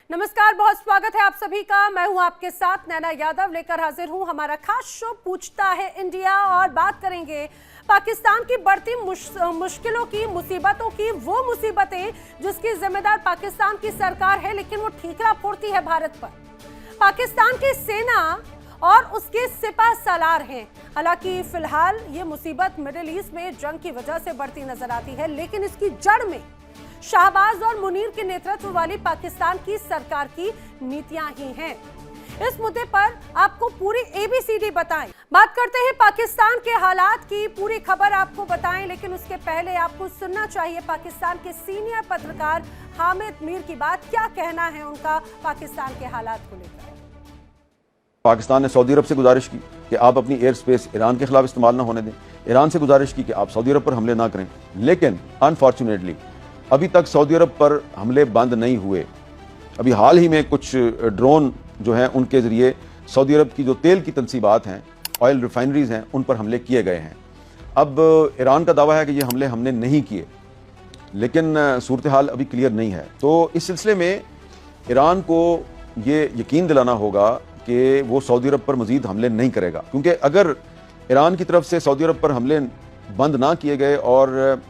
नमस्कार, बहुत स्वागत है आप सभी का। मैं हूं आपके साथ नैना यादव, लेकर हाजिर हूं हमारा खास शो पूछता है इंडिया। और बात करेंगे पाकिस्तान की बढ़ती मुश्किलों की, मुसीबतों की, वो मुसीबतें जिसकी जिम्मेदार पाकिस्तान की सरकार है, लेकिन वो ठीकरा फोड़ती है भारत पर। पाकिस्तान की सेना और उसके सिपह सालार हैं। हालांकि फिलहाल ये मुसीबत मिडिल ईस्ट में जंग की वजह से बढ़ती नजर आती है, लेकिन इसकी जड़ में शाहबाज और मुनीर के नेतृत्व वाली पाकिस्तान की सरकार की नीतियां ही हैं। इस मुद्दे पर आपको पूरी एबीसीडी बताएं। बात करते हैं पाकिस्तान के हालात की, पूरी खबर आपको बताएं, लेकिन उसके पहले आपको सुनना चाहिए पाकिस्तान के सीनियर पत्रकार हामिद मीर की बात। क्या कहना है उनका पाकिस्तान के हालात को लेकर। पाकिस्तान ने सऊदी अरब से गुजारिश की कि आप अपनी एयर स्पेस ईरान के खिलाफ इस्तेमाल ना होने दें। ईरान से गुजारिश की कि आप सऊदी अरब पर हमले ना करें, लेकिन अनफॉर्चुनेटली अभी तक सऊदी अरब पर हमले बंद नहीं हुए। अभी हाल ही में कुछ ड्रोन जो हैं उनके जरिए सऊदी अरब की जो तेल की तनसीबात हैं, ऑयल रिफाइनरीज हैं, उन पर हमले किए गए हैं। अब ईरान का दावा है कि ये हमले हमने नहीं किए, लेकिन सूरत हाल अभी क्लियर नहीं है। तो इस सिलसिले में ईरान को ये यकीन दिलाना होगा कि वो सऊदी अरब पर मजीद हमले नहीं करेगा, क्योंकि अगर ईरान की तरफ से सऊदी अरब पर हमले बंद ना किए गए और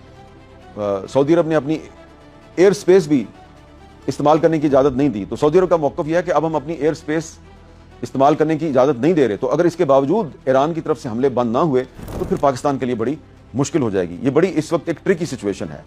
सऊदी अरब ने अपनी एयर स्पेस भी इस्तेमाल करने की इजाज़त नहीं दी, तो सऊदी अरब का मौक़िफ़ यह है कि अब हम अपनी एयर स्पेस इस्तेमाल करने की इजाज़त नहीं दे रहे। तो अगर इसके बावजूद ईरान की तरफ से हमले बंद ना हुए तो फिर पाकिस्तान के लिए बड़ी मुश्किल हो जाएगी। ये बड़ी इस वक्त एक ट्रिकी सिचुएशन है।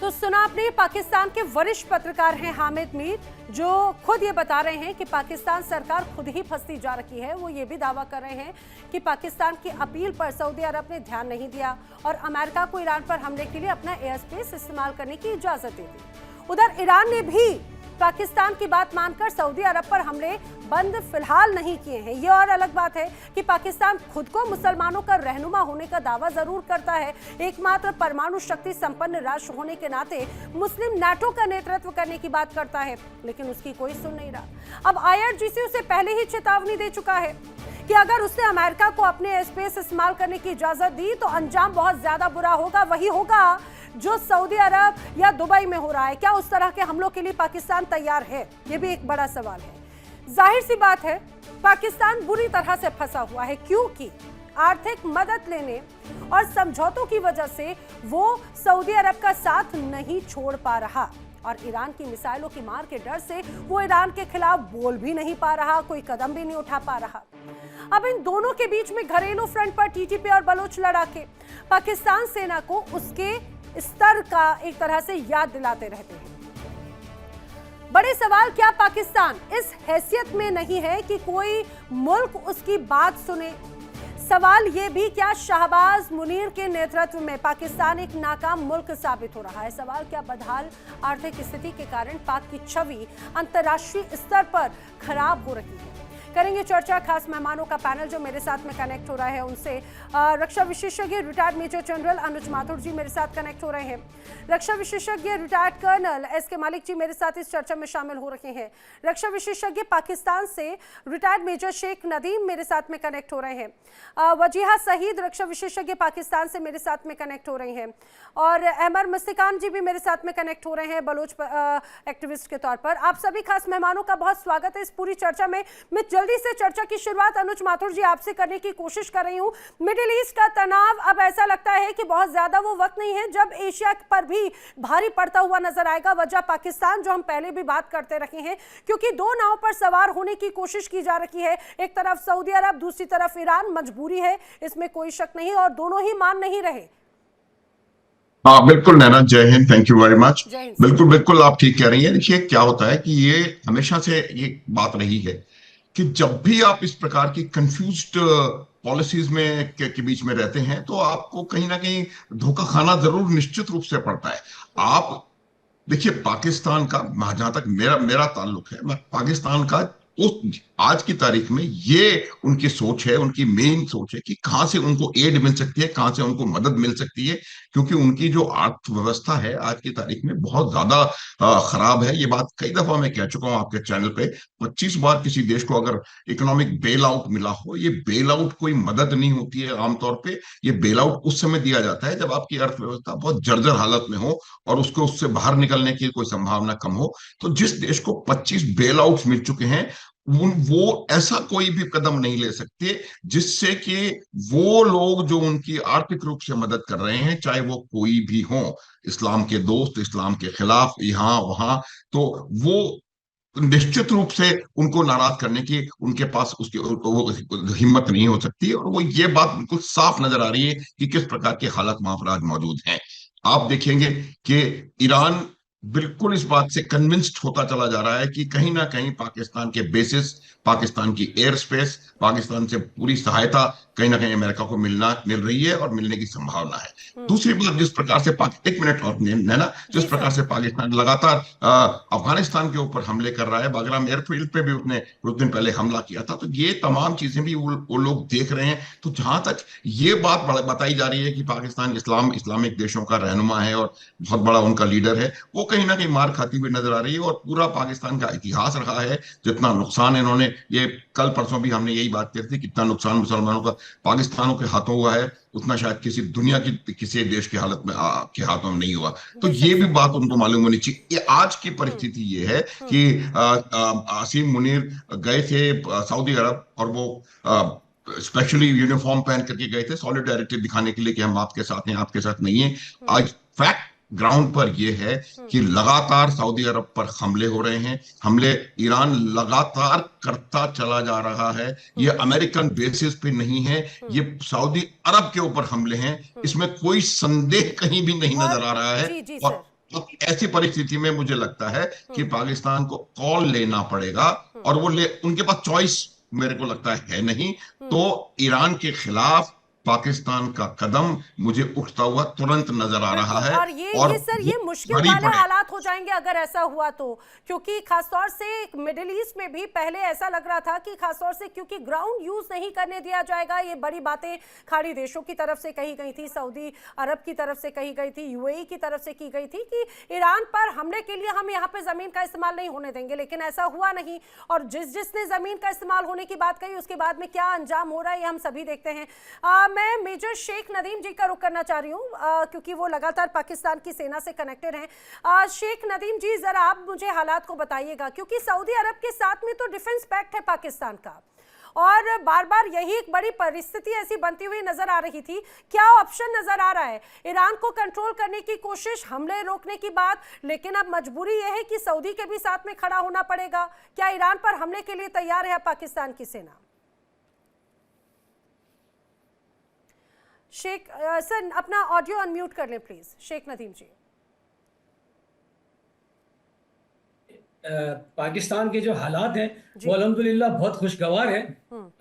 तो सुना आपने, पाकिस्तान के वरिष्ठ पत्रकार हैं हामिद मीर, जो खुद ये बता रहे हैं कि पाकिस्तान सरकार खुद ही फंसती जा रही है। वो ये भी दावा कर रहे हैं कि पाकिस्तान की अपील पर सऊदी अरब ने ध्यान नहीं दिया और अमेरिका को ईरान पर हमले के लिए अपना एयर स्पेस इस्तेमाल करने की इजाजत दे दी। उधर ईरान ने भी पाकिस्तान की बात मानकर सऊदी अरब पर हमले बंद फिलहाल नहीं किए हैं। ये और अलग बात है कि पाकिस्तान खुद को मुसलमानों का रहनुमा होने का दावा जरूर करता है। एकमात्र परमाणु शक्ति संपन्न राष्ट्र होने के नाते मुस्लिम नाटो का नेतृत्व करने की बात करता है, लेकिन उसकी कोई सुन नहीं रहा। अब आईआरजीसी उसे पहले ही चेतावनी दे चुका है कि अगर उसने अमेरिका को अपने स्पेस इस्तेमाल करने की इजाजत दी तो अंजाम बहुत ज्यादा बुरा होगा। वही होगा जो सऊदी अरब या दुबई में हो रहा है। क्या उस तरह के हमलों के लिए पाकिस्तान तैयार है? ये भी एक बड़ा सवाल है। जाहिर सी बात है पाकिस्तान बुरी तरह से फंसा हुआ है, क्योंकि आर्थिक मदद लेने और समझौतों की वजह से वो सऊदी अरब का साथ नहीं छोड़ पा रहा और ईरान की मिसाइलों की मार के डर से वो ईरान के खिलाफ बोल भी नहीं पा रहा, कोई कदम भी नहीं उठा पा रहा। अब इन दोनों के बीच में घरेलू फ्रंट पर टीटीपी और बलोच लड़ाके पाकिस्तान सेना को उसके स्तर का एक तरह से याद दिलाते रहते हैं। बड़े सवाल, क्या पाकिस्तान इस हैसियत में नहीं है कि कोई मुल्क उसकी बात सुने? सवाल ये भी, क्या शाहबाज मुनीर के नेतृत्व में पाकिस्तान एक नाकाम मुल्क साबित हो रहा है? सवाल, क्या बदहाल आर्थिक स्थिति के कारण पाक की छवि अंतर्राष्ट्रीय स्तर पर खराब हो रही है? करेंगे चर्चा। खास मेहमानों का पैनल जो मेरे साथ में कनेक्ट हो रहा है उनसे। रक्षा विशेषज्ञ रिटायर्ड मेजर जनरल अनुज माथुर जी मेरे साथ कनेक्ट हो रहे हैं। रक्षा विशेषज्ञ रिटायर्ड कर्नल एसके मालिक जी मेरे साथ इस चर्चा में शामिल हो रहे हैं। रक्षा विशेषज्ञ पाकिस्तान से रिटायर्ड मेजर शेख नदीम मेरे साथ में कनेक्ट हो रहे हैं। वजीहा सहीद रक्षा विशेषज्ञ पाकिस्तान से मेरे साथ में कनेक्ट हो रहे हैं और अहमर मुस्तिकान जी भी मेरे साथ में कनेक्ट हो रहे हैं बलोच एक्टिविस्ट के तौर पर। आप सभी खास मेहमानों का बहुत स्वागत है इस पूरी चर्चा में। मैं जल्दी से चर्चा की शुरुआत अनुज माथुर जी आपसे करने की कोशिश कर रही हूं। मिडिल ईस्ट का तनाव अब ऐसा लगता है कि बहुत ज्यादा वो वक्त नहीं है जब एशिया पर भी भारी पड़ता हुआ नजर आएगा। वजह पाकिस्तान, जो हम पहले भी बात करते रहे हैं, क्योंकि दो नाव पर सवार होने की कोशिश की जा रही है। एक तरफ सऊदी अरब, दूसरी तरफ ईरान। मजबूरी है, इसमें कोई शक नहीं, और दोनों ही मान नहीं रहे। हाँ बिल्कुल नैना, जय Hind, thank you very much. बिल्कुल बिल्कुल आप ठीक कह रही हैं। देखिए क्या होता है कि ये हमेशा से ये बात रही है कि जब भी आप इस प्रकार की कंफ्यूज्ड पॉलिसीज में के बीच में रहते हैं तो आपको कहीं ना कहीं धोखा खाना जरूर निश्चित रूप से पड़ता है। आप देखिए पाकिस्तान का, जहां तक मेरा ताल्लुक है, मैं पाकिस्तान का उस आज की तारीख में ये उनकी सोच है, उनकी मेन सोच है कि कहां से उनको एड मिल सकती है, कहां से उनको मदद मिल सकती है, क्योंकि उनकी जो अर्थव्यवस्था है आज की तारीख में बहुत ज्यादा खराब है। ये बात कई दफा मैं कह चुका हूं आपके चैनल पे। 25 बार किसी देश को अगर इकोनॉमिक बेल आउट मिला हो, ये बेल आउट कोई मदद नहीं होती है आमतौर पे। ये बेल आउट उस समय दिया जाता है जब आपकी अर्थव्यवस्था बहुत जर्जर हालत में हो और उसको उससे बाहर निकलने की कोई संभावना कम हो। तो जिस देश को 25 बेल आउट मिल चुके हैं, वो ऐसा कोई भी कदम नहीं ले सकते जिससे कि वो लोग जो उनकी आर्थिक रूप से मदद कर रहे हैं, चाहे वो कोई भी हो, इस्लाम के दोस्त, इस्लाम के खिलाफ, यहाँ वहां, तो वो निश्चित रूप से उनको नाराज करने की उनके पास उसकी वो हिम्मत नहीं हो सकती। और वो ये बात बिल्कुल साफ नजर आ रही है कि किस प्रकार के हालात वहां पर आज मौजूद हैं। आप देखेंगे कि ईरान बिल्कुल इस बात से कन्विंस्ड होता चला जा रहा है कि कहीं ना कहीं पाकिस्तान के बेसिस, पाकिस्तान की एयर स्पेस, पाकिस्तान से पूरी सहायता कहीं ना कहीं अमेरिका को मिल रही है और मिलने की संभावना है। दूसरी बात, जिस प्रकार से एक मिनट और नैना, जिस प्रकार से पाकिस्तान लगातार अफगानिस्तान के ऊपर हमले कर रहा है, बागराम एयरफील्ड पे भी उसने कुछ दिन पहले हमला किया था, तो ये तमाम चीजें भी वो लोग देख रहे हैं। तो जहां तक ये बात बताई जा रही है कि पाकिस्तान इस्लामिक देशों का रहनुमा है और बहुत बड़ा उनका लीडर है, वो कहीं ना कहीं मार खाती हुई नजर आ रही है। और पूरा पाकिस्तान का इतिहास रहा है, जितना नुकसान इन्होंने, ये कल परसों भी हमने यही बात कही थी, कितना नुकसान मुसलमानों का पाकिस्तानों के हाथों हुआ है, उतना शायद किसी दुनिया की किसी देश के हालत में के हाथों में नहीं हुआ। तो ये भी बात उनको मालूम होनी चाहिए। ये आज की परिस्थिति ये है कि आसिम मुनीर गए थे सऊदी अरब, और वो स्पेशली यूनिफॉर्म पहन करके गए थे सॉलिडारिटी दिखाने के लिए कि हम आपके साथ हैं, आपके साथ नहीं है। आज फैक्ट ग्राउंड पर यह है कि लगातार सऊदी अरब पर हमले हो रहे हैं। हमले ईरान लगातार करता चला जा रहा है। ये अमेरिकन बेसिस पे नहीं है, ये सऊदी अरब के ऊपर हमले हैं, इसमें कोई संदेह कहीं भी नहीं नजर आ रहा है। और तो ऐसी परिस्थिति में मुझे लगता है कि पाकिस्तान को कॉल लेना पड़ेगा, और वो उनके पास चॉइस मेरे को लगता है नहीं। तो ईरान के खिलाफ पाकिस्तान का कदम मुझे उठता हुआ तुरंत नजर आ रहा है। और ये सर, ये मुश्किल वाले हालात हो जाएंगे अगर ऐसा हुआ तो, क्योंकि खासतौर से मिडिल ईस्ट में भी पहले ऐसा लग रहा था कि खासतौर से क्योंकि ग्राउंड यूज नहीं करने दिया जाएगा, ये बड़ी बातें खाड़ी देशों की तरफ से कही गई थी, सऊदी अरब की तरफ से कही गई थी, यूएई की तरफ से की गई थी कि ईरान पर हमले के लिए हम यहाँ पे जमीन का इस्तेमाल नहीं होने देंगे, लेकिन ऐसा हुआ नहीं। और जिसने जमीन का इस्तेमाल होने की बात कही, उसके बाद में क्या अंजाम हो रहा है ये हम सभी देखते हैं। मैं मेजर शेख नदीम जी का रुख करना चाह रही हूँ क्योंकि वो लगातार पाकिस्तान की सेना से कनेक्टेड हैं। शेख नदीम जी, जरा आप मुझे हालात को बताइएगा, क्योंकि सऊदी अरब के साथ में तो डिफेंस पैक्ट है पाकिस्तान का, और बार बार यही एक बड़ी परिस्थिति ऐसी बनती हुई नजर आ रही थी। क्या ऑप्शन नजर आ रहा है? ईरान को कंट्रोल करने की कोशिश, हमले रोकने की बात, लेकिन अब मजबूरी यह है कि सऊदी के भी साथ में खड़ा होना पड़ेगा। क्या ईरान पर हमले के लिए तैयार है पाकिस्तान की सेना? शेख सर, अपना ऑडियो अनम्यूट कर लें प्लीज, शेख नदीम जी। पाकिस्तान के जो हालात हैं वो अल्हम्दुलिल्लाह बहुत खुशगवार हैं,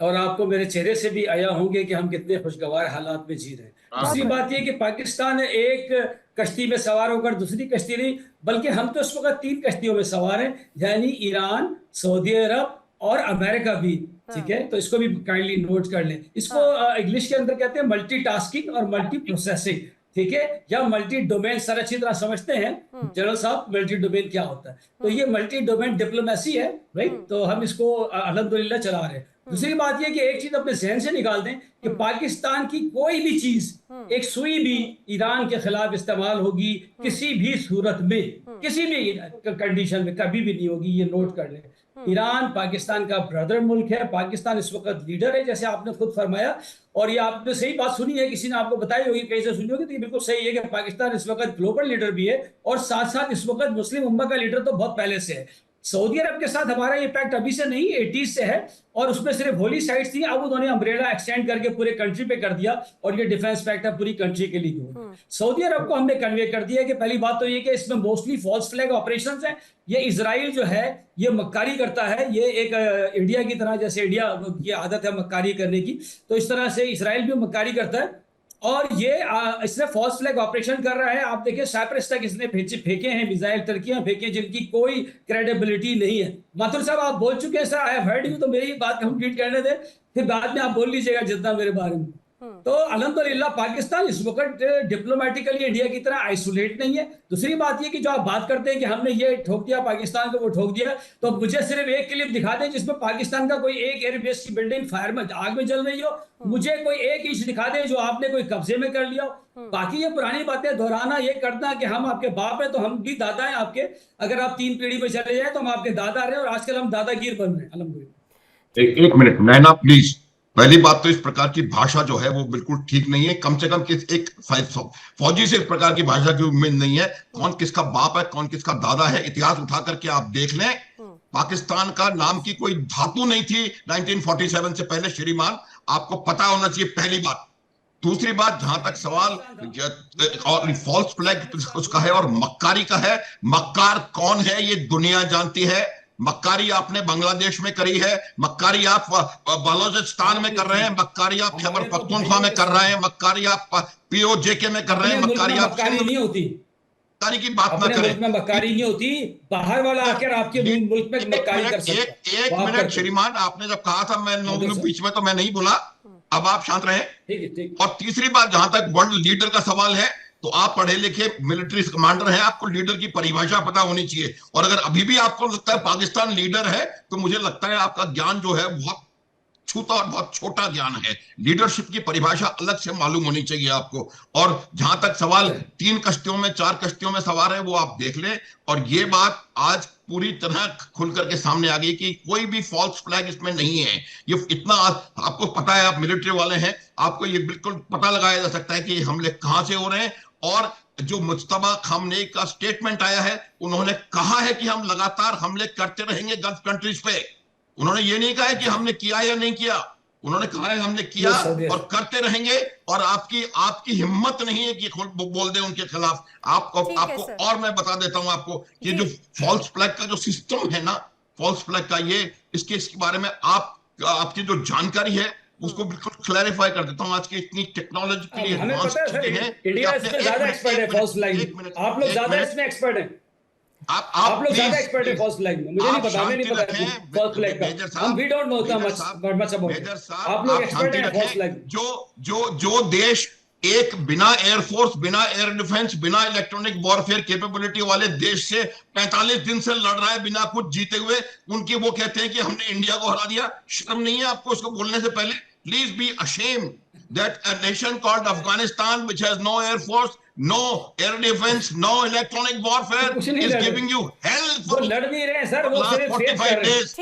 और आपको मेरे चेहरे से भी आया होंगे कि हम कितने खुशगवार हालात में जी रहे हैं। दूसरी बात यह कि पाकिस्तान एक कश्ती में सवार होकर दूसरी कश्ती नहीं, बल्कि हम तो इस वक्त 3 कश्तियों में सवार हैं, यानी ईरान, सऊदी अरब और अमेरिका भी। ठीक है, तो इसको भी काइंडली नोट कर लें। इसको इंग्लिश के अंदर कहते हैं मल्टीटास्किंग और मल्टी प्रोसेसिंग। ठीक है, या मल्टी डोमेन। सर अच्छी तरह समझते हैं जनरल साहब मल्टी डोमेन क्या होता है। तो ये मल्टी डोमेन डिप्लोमेसी है, राइट। तो हम इसको अल्हम्दुलिल्लाह चला रहे हैं। दूसरी बात ये कि एक चीज अपने जहन से निकाल दें कि पाकिस्तान की कोई भी चीज, एक सुई भी ईरान के खिलाफ इस्तेमाल होगी किसी भी सूरत में, किसी भी कंडीशन में कभी भी नहीं होगी, ये नोट कर लें। ईरान पाकिस्तान का ब्रदर मुल्क है। पाकिस्तान इस वक्त लीडर है, जैसे आपने खुद फरमाया, और ये आपने सही बात सुनी है, किसी ने आपको बताई होगी, कहीं से सुनी होगी, तो ये बिल्कुल सही है कि पाकिस्तान इस वक्त ग्लोबल लीडर भी है, और साथ साथ इस वक्त मुस्लिम उम्मा का लीडर तो बहुत पहले से है। सऊदी अरब के साथ हमारा ये पैक्ट अभी से नहीं, 80s से है, और उसमें सिर्फ होली साइट्स थी। अब उन्होंने अम्ब्रेला एक्सटेंड करके पूरे कंट्री पे कर दिया, और ये डिफेंस पैक्ट है पूरी कंट्री के लिए। सऊदी अरब को हमने कन्वे कर दिया कि पहली बात तो ये कि इसमें मोस्टली फॉल्स फ्लैग ऑपरेशंस हैं। ये इजराइल जो है ये मक्कारी करता है, ये एक इंडिया की तरह, जैसे इंडिया की आदत है मक्कारी करने की, तो इस तरह से इजराइल भी मक्कारी करता है। और ये इसने फॉल्स फ्लैग ऑपरेशन कर रहा है। आप देखिए साइप्रस तक इसने फेंके हैं, मिसाइल टर्कियां फेंके हैं जिनकी कोई क्रेडिबिलिटी नहीं है। माथुर साहब आप बोल चुके हैं sir, I have heard you, तो मेरी बात कंप्लीट करने दे, फिर बाद में आप बोल लीजिएगा जितना मेरे बारे में। तो अल्हम्दुलिल्लाह पाकिस्तान इस वक्त डिप्लोमेटिकली इंडिया की तरह आइसोलेट नहीं है। दूसरी बात ये कि जो आप बात करते हैं कि हमने ये ठोक दिया पाकिस्तान को, वो ठोक दिया, तो मुझे सिर्फ एक क्लिप दिखा दें जिसमें पाकिस्तान का कोई एक एयरबेस की बिल्डिंग फायर में आग में जल रही हो, मुझे कोई एक इंच दिखा दें जो आपने कोई कब्जे में कर लिया हो। बाकी ये पुरानी बातें दोहराना, ये करना कि हम आपके बाप हैं तो हम भी दादा हैं आपके, अगर आप 3 पीढ़ी में चले जाए तो हम आपके दादा रहे, और आजकल हम दादागीर बन रहे हैं अल्हम्दुलिल्लाह। एक मिनट नैना प्लीज। पहली बात तो इस प्रकार की भाषा जो है वो बिल्कुल ठीक नहीं है। कम से कम एक फौजी से इस प्रकार की भाषा की उम्मीद नहीं है। कौन किसका बाप है, कौन किसका दादा है, इतिहास उठा करके आप देख लें। पाकिस्तान का नाम की कोई धातु नहीं थी 1947 से पहले, श्रीमान, आपको पता होना चाहिए, पहली बात। दूसरी बात, जहां तक सवाल और फॉल्स फ्लैग उसका है और मक्कारी का है, मक्कार कौन है ये दुनिया जानती है। मक्कारी आपने बांग्लादेश में करी है, मक्कारी आप बलोचिस्तान में कर रहे हैं, मक्कारी आप खैबर पख्तूनख्वा में कर रहे हैं, मक्कारी आप पीओजेके में कर रहे हैं, मक्कारी आप नहीं होती, मक्कारी की बात ना करें। में मक्कारी नहीं होती, बाहर वाला आकर आपके मुल्क में मक्कारी कर सकता है। एक मिनट श्रीमान, आपने जब कहा था मैं बीच में, तो मैं नहीं बोला, अब आप शांत रहे। ठीक। और तीसरी बात, जहां तक वर्ल्ड लीडर का सवाल है, तो आप पढ़े लिखे मिलिट्री कमांडर हैं, आपको लीडर की परिभाषा पता होनी चाहिए। और अगर अभी भी आपको लगता है पाकिस्तान लीडर है, तो मुझे लगता है आपका ज्ञान जो है बहुत छूता और बहुत छोटा ज्ञान है। लीडरशिप की परिभाषा अलग से मालूम होनी चाहिए आपको। और जहां तक सवाल 3 कश्तियों में 4 कश्तियों में सवार है, वो आप देख लें। और ये बात आज पूरी तरह खुल करके सामने आ गई कि कोई भी फॉल्स फ्लैग इसमें नहीं है। ये इतना आपको पता है, आप मिलिट्री वाले हैं, आपको ये बिल्कुल पता लगाया जा सकता है कि हमले कहां से हो रहे हैं। और जो मुज्तबा खामनेई का स्टेटमेंट आया है, उन्होंने कहा है कि हम लगातार हमले करते रहेंगे गल्फ कंट्रीज पे। उन्होंने ये नहीं कहा है कि हमने किया या नहीं किया, उन्होंने कहा है हमने किया और करते रहेंगे। और आपकी हिम्मत नहीं है कि बोल दे उनके खिलाफ। आपको और मैं बता देता हूं आपको कि जो फॉल्स फ्लैग का जो सिस्टम है ना, फॉल्स फ्लैग का, ये इसके बारे में आपकी जो जानकारी है उसको बिल्कुल क्लैरिफाई कर देता हूं। आज की इतनी टेक्नोलॉजिकली एडवांस चीजें हैं, इंडिया इसमें ज्यादा एक्सपर्ट है फॉल्स फ्लैग में, आप लोग ज्यादा इसमें एक्सपर्ट हैं। आप लोग ज्यादा एक्सपर्ट है फॉल्स फ्लैग में, मुझे नहीं पता, हमें नहीं पता फॉल्स फ्लैग का, हम we don't know much about. आप लोग एक्सपर्ट हैं फॉल्स फ्लैग। जो देश एक बिना एयरफोर्स, बिना एयर डिफेंस, बिना इलेक्ट्रॉनिक वॉरफेयर कैपेबिलिटी वाले देश से 45 दिन से लड़ रहा है बिना कुछ जीते हुए, उनकी वो कहते हैं कि हमने इंडिया को हरा दिया। शर्म नहीं है आपको इसको बोलने से पहले? Please be ashamed that a nation called Afghanistan, which has no air force, no air defense, no electronic warfare, is giving you hell for लड़ नहीं रहे सर, वो last 45 days.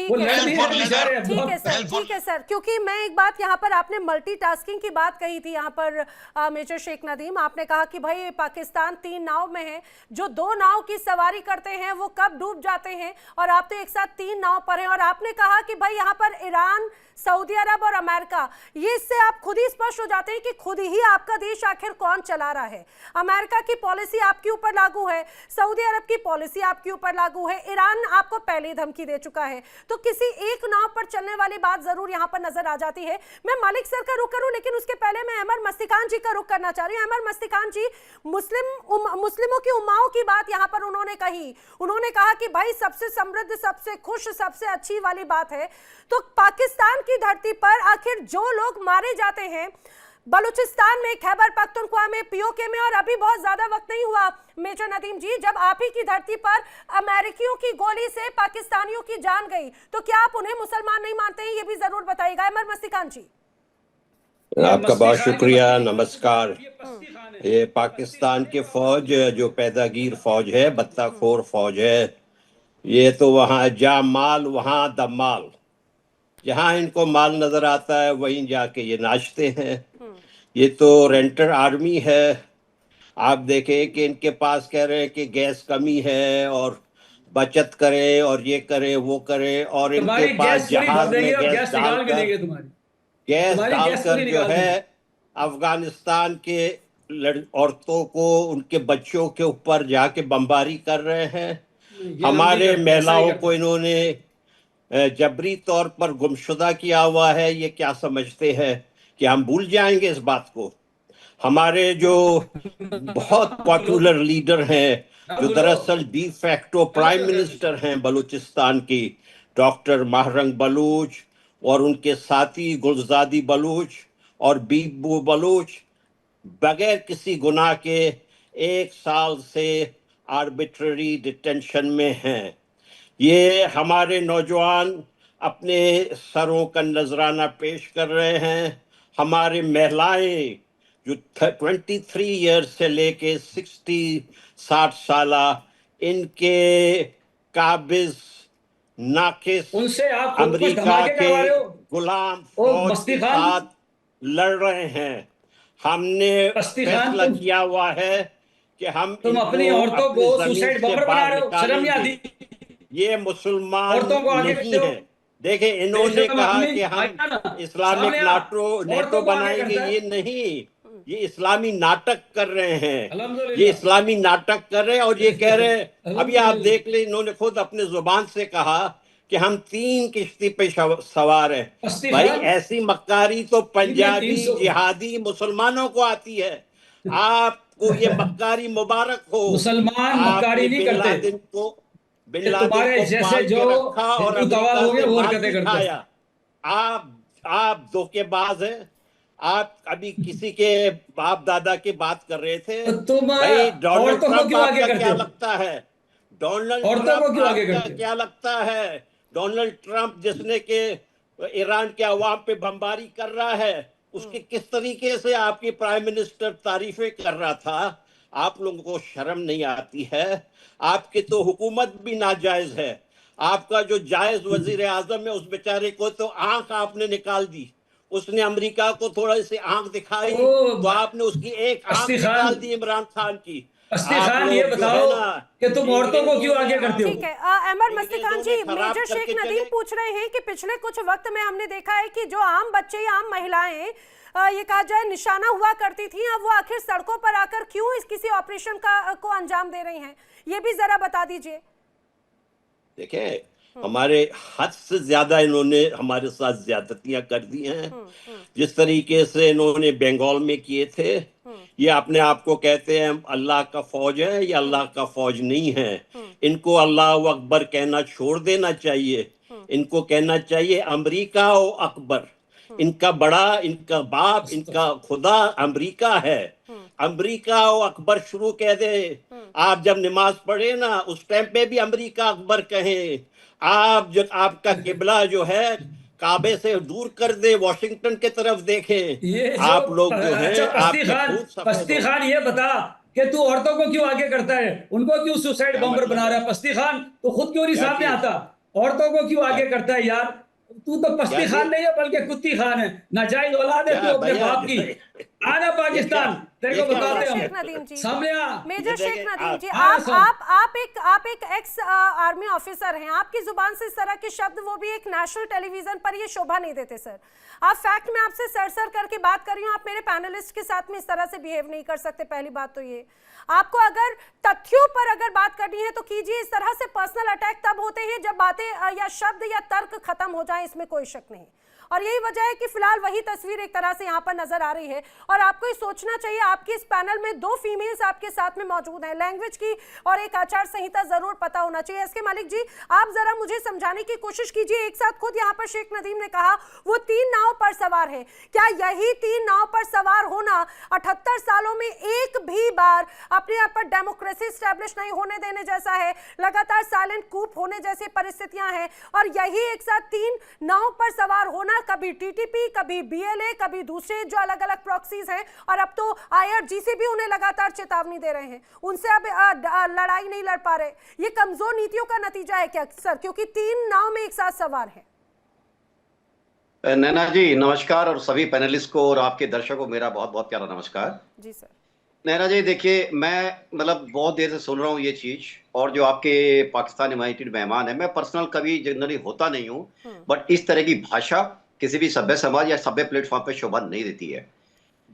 ठीक है सर, क्योंकि मैं एक बात यहाँ पर, आपने मल्टीटास्किंग की बात कही थी यहाँ पर मेजर शेख नदीम, आपने कहा कि भाई पाकिस्तान 3 नाव में है, जो 2 नाव की सवारी करते हैं वो कब डूब जाते हैं, और आप तो एक साथ 3 नाव पर हैं। और आपने कहा कि भाई यहाँ पर ईरान, सऊदी अरब और अमेरिका, ये इससे आप खुद ही स्पष्ट हो जाते हैं कि खुद ही आपका देश आखिर कौन चला रहा है। अमेरिका की पॉलिसी आपके ऊपर लागू है, सऊदी अरब की पॉलिसी आपके ऊपर लागू है, ईरान आपको पहले धमकी दे चुका है। तो किसी एक नाव पर चलने वाली बात जरूर यहाँ पर नजर आ जाती है। मैं मालिक सर का रुख करूं, लेकिन उसके पहले मैं अहमद मस्तिकान जी का रुख करना चाह रही हूँ। अहमद मस्तिकान जी, मुस्लिमों की उम्माओं की बात यहाँ पर उन्होंने कही, उन्होंने कहा कि भाई सबसे समृद्ध, सबसे खुश, सबसे अच्छी वाली बात है। तो पाकिस्तान की धरती पर आखिर जो लोग मारे जाते हैं, बलूचिस्तान में, खैबर पख्तूनख्वा में, पीओके में, और अभी बहुत ज्यादा वक्त नहीं हुआ मेजर नदीम जी, जब आप ही की धरती पर अमेरिकियों की गोली से पाकिस्तानियों की जान गई, तो क्या आप उन्हें मुसलमान नहीं मानते हैं? ये भी जरूर बताइएगा अहमद मस्तिकान जी। आपका बहुत शुक्रिया, नमस्कार। ये पाकिस्तान की फौज जो पैदागीर फौज है, बत्ताखोर फौज है, ये तो वहाँ जा माल वहाँ दमाल, जहाँ इनको माल नजर आता है वहीं जाके ये नाचते हैं। ये तो रेंटर आर्मी है। आप देखें कि इनके पास कह रहे हैं कि गैस कमी है और बचत करें और ये करें वो करें, और इनके पास जहाज में गैस डालकर जो है अफगानिस्तान के औरतों को, उनके बच्चों के ऊपर जाके बमबारी कर रहे हैं। हमारे महिलाओं को इन्होंने जबरी तौर पर गुमशुदा किया हुआ है। ये क्या समझते हैं कि हम भूल जाएंगे इस बात को? हमारे जो बहुत पॉपुलर लीडर हैं, जो दरअसल डी फैक्टो प्राइम मिनिस्टर हैं बलूचिस्तान की, डॉक्टर महरंग बलूच और उनके साथी गुलजादी बलूच और बीबू बलूच, बगैर किसी गुनाह के 1 साल से आर्बिट्ररी डिटेंशन में हैं। ये हमारे नौजवान अपने सरों का नजराना पेश कर रहे हैं। हमारे महिलाएं जो 23 ईयर्स से लेके 60 साला, इनके काबिज नाकिस उनसे आप खुद कुछ अमेरिका धमाके के करवा रहे हो। गुलाम ओ, फौज मस्ती के खान। साथ लड़ रहे हैं। हमने मस्ती खान, फैसला किया हुआ है कि हम तुम इनको अपनी औरतों अपनी को जमीन सुसाइड से बॉम्बर बना बाहर रहे हो, शर्म नहीं निकालेंगे। आती? ये मुसलमान औरतों को आगे नहीं करते हो। है। देखिए, इन्होंने बेशरम कहा आदमी, कि हम आइया ना, इस्लामिक सामने आ। नेटो औरतों को आगे बनाएंगे। करता है। ये नहीं, ये इस्लामी नाटक कर रहे हैं। अल्हम्दुलिल्लाह। ये इस्लामी नाटक कर रहे हैं और ये कह रहे हैं, अभी आप अल्हम्दुलिल्लाह। देख ले, इन्होंने खुद अपने जुबान से कहा कि हम 3 किश्ती पे सवार हैं। मस्ती भाई, खान, ऐसी मक्कारी तो पंजाबी 300 जिहादी मुसलमानों को आती है। आपको ये मक्कारी मुबारक हो। मुसलमान मक्कारी आपने नहीं बिन करते। लादेन को ये तुम्हारे जैसे पाल जो के रखा और हिंदू गवार अमेरिका हो गए से वो माल हरकतें भी करते हैं। खाया। आप धोखेबाज हैं। आप अभी किसी के बाप दादा की बात कर रहे थे। तो तुम भाई, डोनाल्ड औरतों को ट्रंप क्यों आगे आपका करते क्या हो? लगता है? डोनाल्ड औरतों को ट्रंप क्यों आगे आपका करते हो? क्या लगता है? डोनाल्ड ट्रंप जिसने के ईरान के अवाम पे बमबारी कर रहा है, उसकी किस तरीके से आपकी प्राइम मिनिस्टर तारीफें कर रहा था। आप लोगों को शर्म नहीं आती है? आपकी तो हुकूमत भी नाजायज है। आपका जो जायज वजीर आजम है, उस बेचारे को तो आंख आपने निकाल दी। उसने अमेरिका को थोड़ा सी आंख दिखाई तो आपने उसकी एक आंख मस्ती खान, निकाल दी इमरान खान की। मस्ती आप खान, ये लोग जो बताओ है ना, कि तुम औरतों को क्यों आगे करते हो? ठीक है, अहमद मस्ती खान जी, अंग्रेजों ने खराब मेजर शेख करके नदीम चले। पूछ रहे हैं कि पिछले कुछ वक्त में हमने देखा है कि जो आम बच्चे या आम महिलाएं ये कहा जाए निशाना हुआ करती थी, अब वो आखिर सड़कों पर आकर क्यों इस किसी ऑपरेशन को अंजाम दे रही हैं, ये भी जरा बता दीजिए। देखिए, हमारे हद से ज्यादा इन्होंने हमारे साथ ज्यादतियां कर दी हैं। जिस तरीके से इन्होंने बंगाल में किए थे। ये अपने आप को कहते हैं अल्लाह का फौज है, ये अल्लाह का फौज नहीं है। इनको अल्लाह अकबर कहना छोड़ देना चाहिए। इनको कहना चाहिए अमेरिका ओ अकबर। इनका बड़ा, इनका बाप, इनका खुदा अमेरिका है। अमेरिका ओ अकबर शुरू कह दे। आप जब नमाज पढ़े ना, उस टाइम पे भी अमेरिका अकबर कहें। आप जो आपका किबला जो है काबे से दूर कर दे, वॉशिंगटन की तरफ देखें। ये आप लोग जो हैं, अच्छा, आपका पस्ती खान, ये बता कि तू औरतों को क्यों आगे करता है? उनको क्यों सुसाइड बॉम्बर बना रहा है? पस्ती खान, तो खुद क्यों नहीं सामने आता? औरतों को क्यों आगे करता है यार? तू तो पस्ती खान नहीं है बल्कि कुत्ती खान है। नाजायज औलाद है तू अपने बाप की। आना पाकिस्तान, तेरे को बताते शेख नदीम हम। जी, सामने आ। मेजर शेख नदीम जी, आप आप एक एक्स आर्मी ऑफिसर हैं। आपकी जुबान से इस तरह के शब्द, वो भी एक नेशनल टेलीविजन पर, ये शोभा नहीं देते सर। आप फैक्ट में आपसे सर करके बात कर रही हूँ, आप मेरे पैनलिस्ट के साथ में इस तरह से बिहेव नहीं कर सकते। पहली बात तो ये, आपको अगर तथ्यों पर अगर बात करनी है तो कीजिए। इस तरह से पर्सनल अटैक तब होते हैं जब बातें या शब्द या तर्क खत्म हो जाए, इसमें कोई शक नहीं। और यही वजह है कि फिलहाल वही तस्वीर एक तरह से यहाँ पर नजर आ रही है। और आपको ये सोचना चाहिए, आपके इस पैनल में 2 फीमेल्स आपके साथ में मौजूद हैं। लैंग्वेज की और एक आचार संहिता जरूर पता होना चाहिए। एसके मालिक जी, आप जरा मुझे समझाने की कोशिश कीजिए। एक साथ खुद यहाँ पर शेख नदीम ने कहा वो 3 नाव पर सवार है। क्या यही 3 नाव पर सवार होना 78 सालों में एक भी बार अपने यहाँ पर डेमोक्रेसी स्टैब्लिश नहीं होने देने जैसा है? लगातार साइलेंट कूप होने जैसी परिस्थितियां हैं। और यही एक साथ 3 नाव पर सवार होना, कभी टीटीपी, कभी बीएलए, कभी दूसरे जो अलग अलग प्रॉक्सीज हैं, और अब तो आईआरजीसी भी उन्हें लगातार चेतावनी दे रहे हैं। उनसे अब लड़ाई नहीं लड़ पा रहे। ये कमजोर नीतियों का नतीजा है क्या सर? क्योंकि 3 नाव में एक साथ सवार है। नैना जी नमस्कार, और सभी पैनलिस्ट को और आपके दर्शकों को मेरा बहुत बहुत प्यारा नमस्कार। जी सर। नैना जी देखिए, मैं मतलब बहुत देर से सुन रहा हूँ ये चीज, और जो आपके पाकिस्तान इन्वाइटेड मेहमान है, मैं पर्सनल कभी जनरली होता नहीं हूँ, बट इस तरह की भाषा किसी भी सभ्य समाज या सभ्य प्लेटफॉर्म पे शोभा नहीं देती है।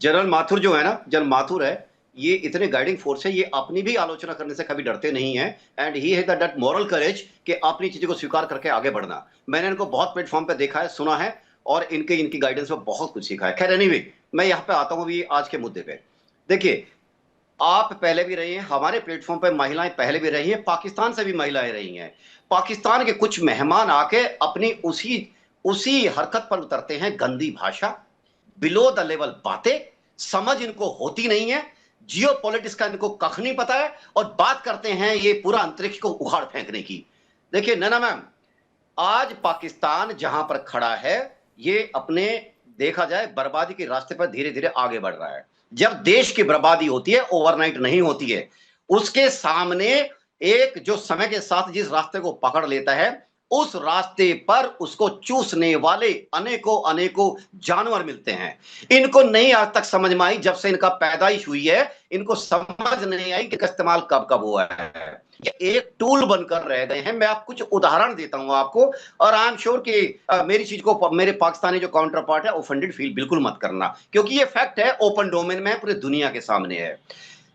जनरल माथुर जो है ना, जनरल माथुर है, ये इतने गाइडिंग फोर्स है, ये अपनी भी आलोचना करने से कभी डरते नहीं है। And he has that moral courage कि अपनी चीजों को स्वीकार करके आगे बढ़ना। मैंने इनको बहुत प्लेटफॉर्म पे देखा है, सुना है, और इनकी गाइडेंस में बहुत कुछ सीखा है। खैर एनीवे, मैं यहाँ पे आता हूँ अभी आज के मुद्दे पे। देखिए, आप पहले भी रही हैं, हमारे प्लेटफॉर्म पे महिलाएं पहले भी रही हैं, पाकिस्तान से भी महिलाएं रही हैं। पाकिस्तान के कुछ मेहमान आके अपनी उसी हरकत पर उतरते हैं, गंदी भाषा, बिलो द लेवल बातें, समझ इनको होती नहीं है, जियो पॉलिटिक्स का इनको कख नहीं पता है, और बात करते हैं ये पूरा अंतरिक्ष को उखाड़ फेंकने की। देखिए नैना मैम, आज पाकिस्तान जहां पर खड़ा है, ये अपने देखा जाए बर्बादी के रास्ते पर धीरे धीरे आगे बढ़ रहा है। जब देश की बर्बादी होती है, ओवरनाइट नहीं होती है। उसके सामने एक जो समय के साथ जिस रास्ते को पकड़ लेता है, उस रास्ते पर उसको चूसने वाले अनेकों जानवर मिलते हैं। इनको नहीं आज तक समझ में आई, जब से इनका पैदाइश हुई है, इनको समझ नहीं आई कि इस्तेमाल कब कब हुआ है। ये एक टूल बनकर रह गए हैं। मैं आप कुछ उदाहरण देता हूं आपको, और आई एम श्योर कि मेरी चीज को मेरे पाकिस्तानी जो काउंटर पार्ट है ऑफेंडेड फील बिल्कुल मत करना, क्योंकि ये फैक्ट है, ओपन डोमेन में है, पूरी दुनिया के सामने है।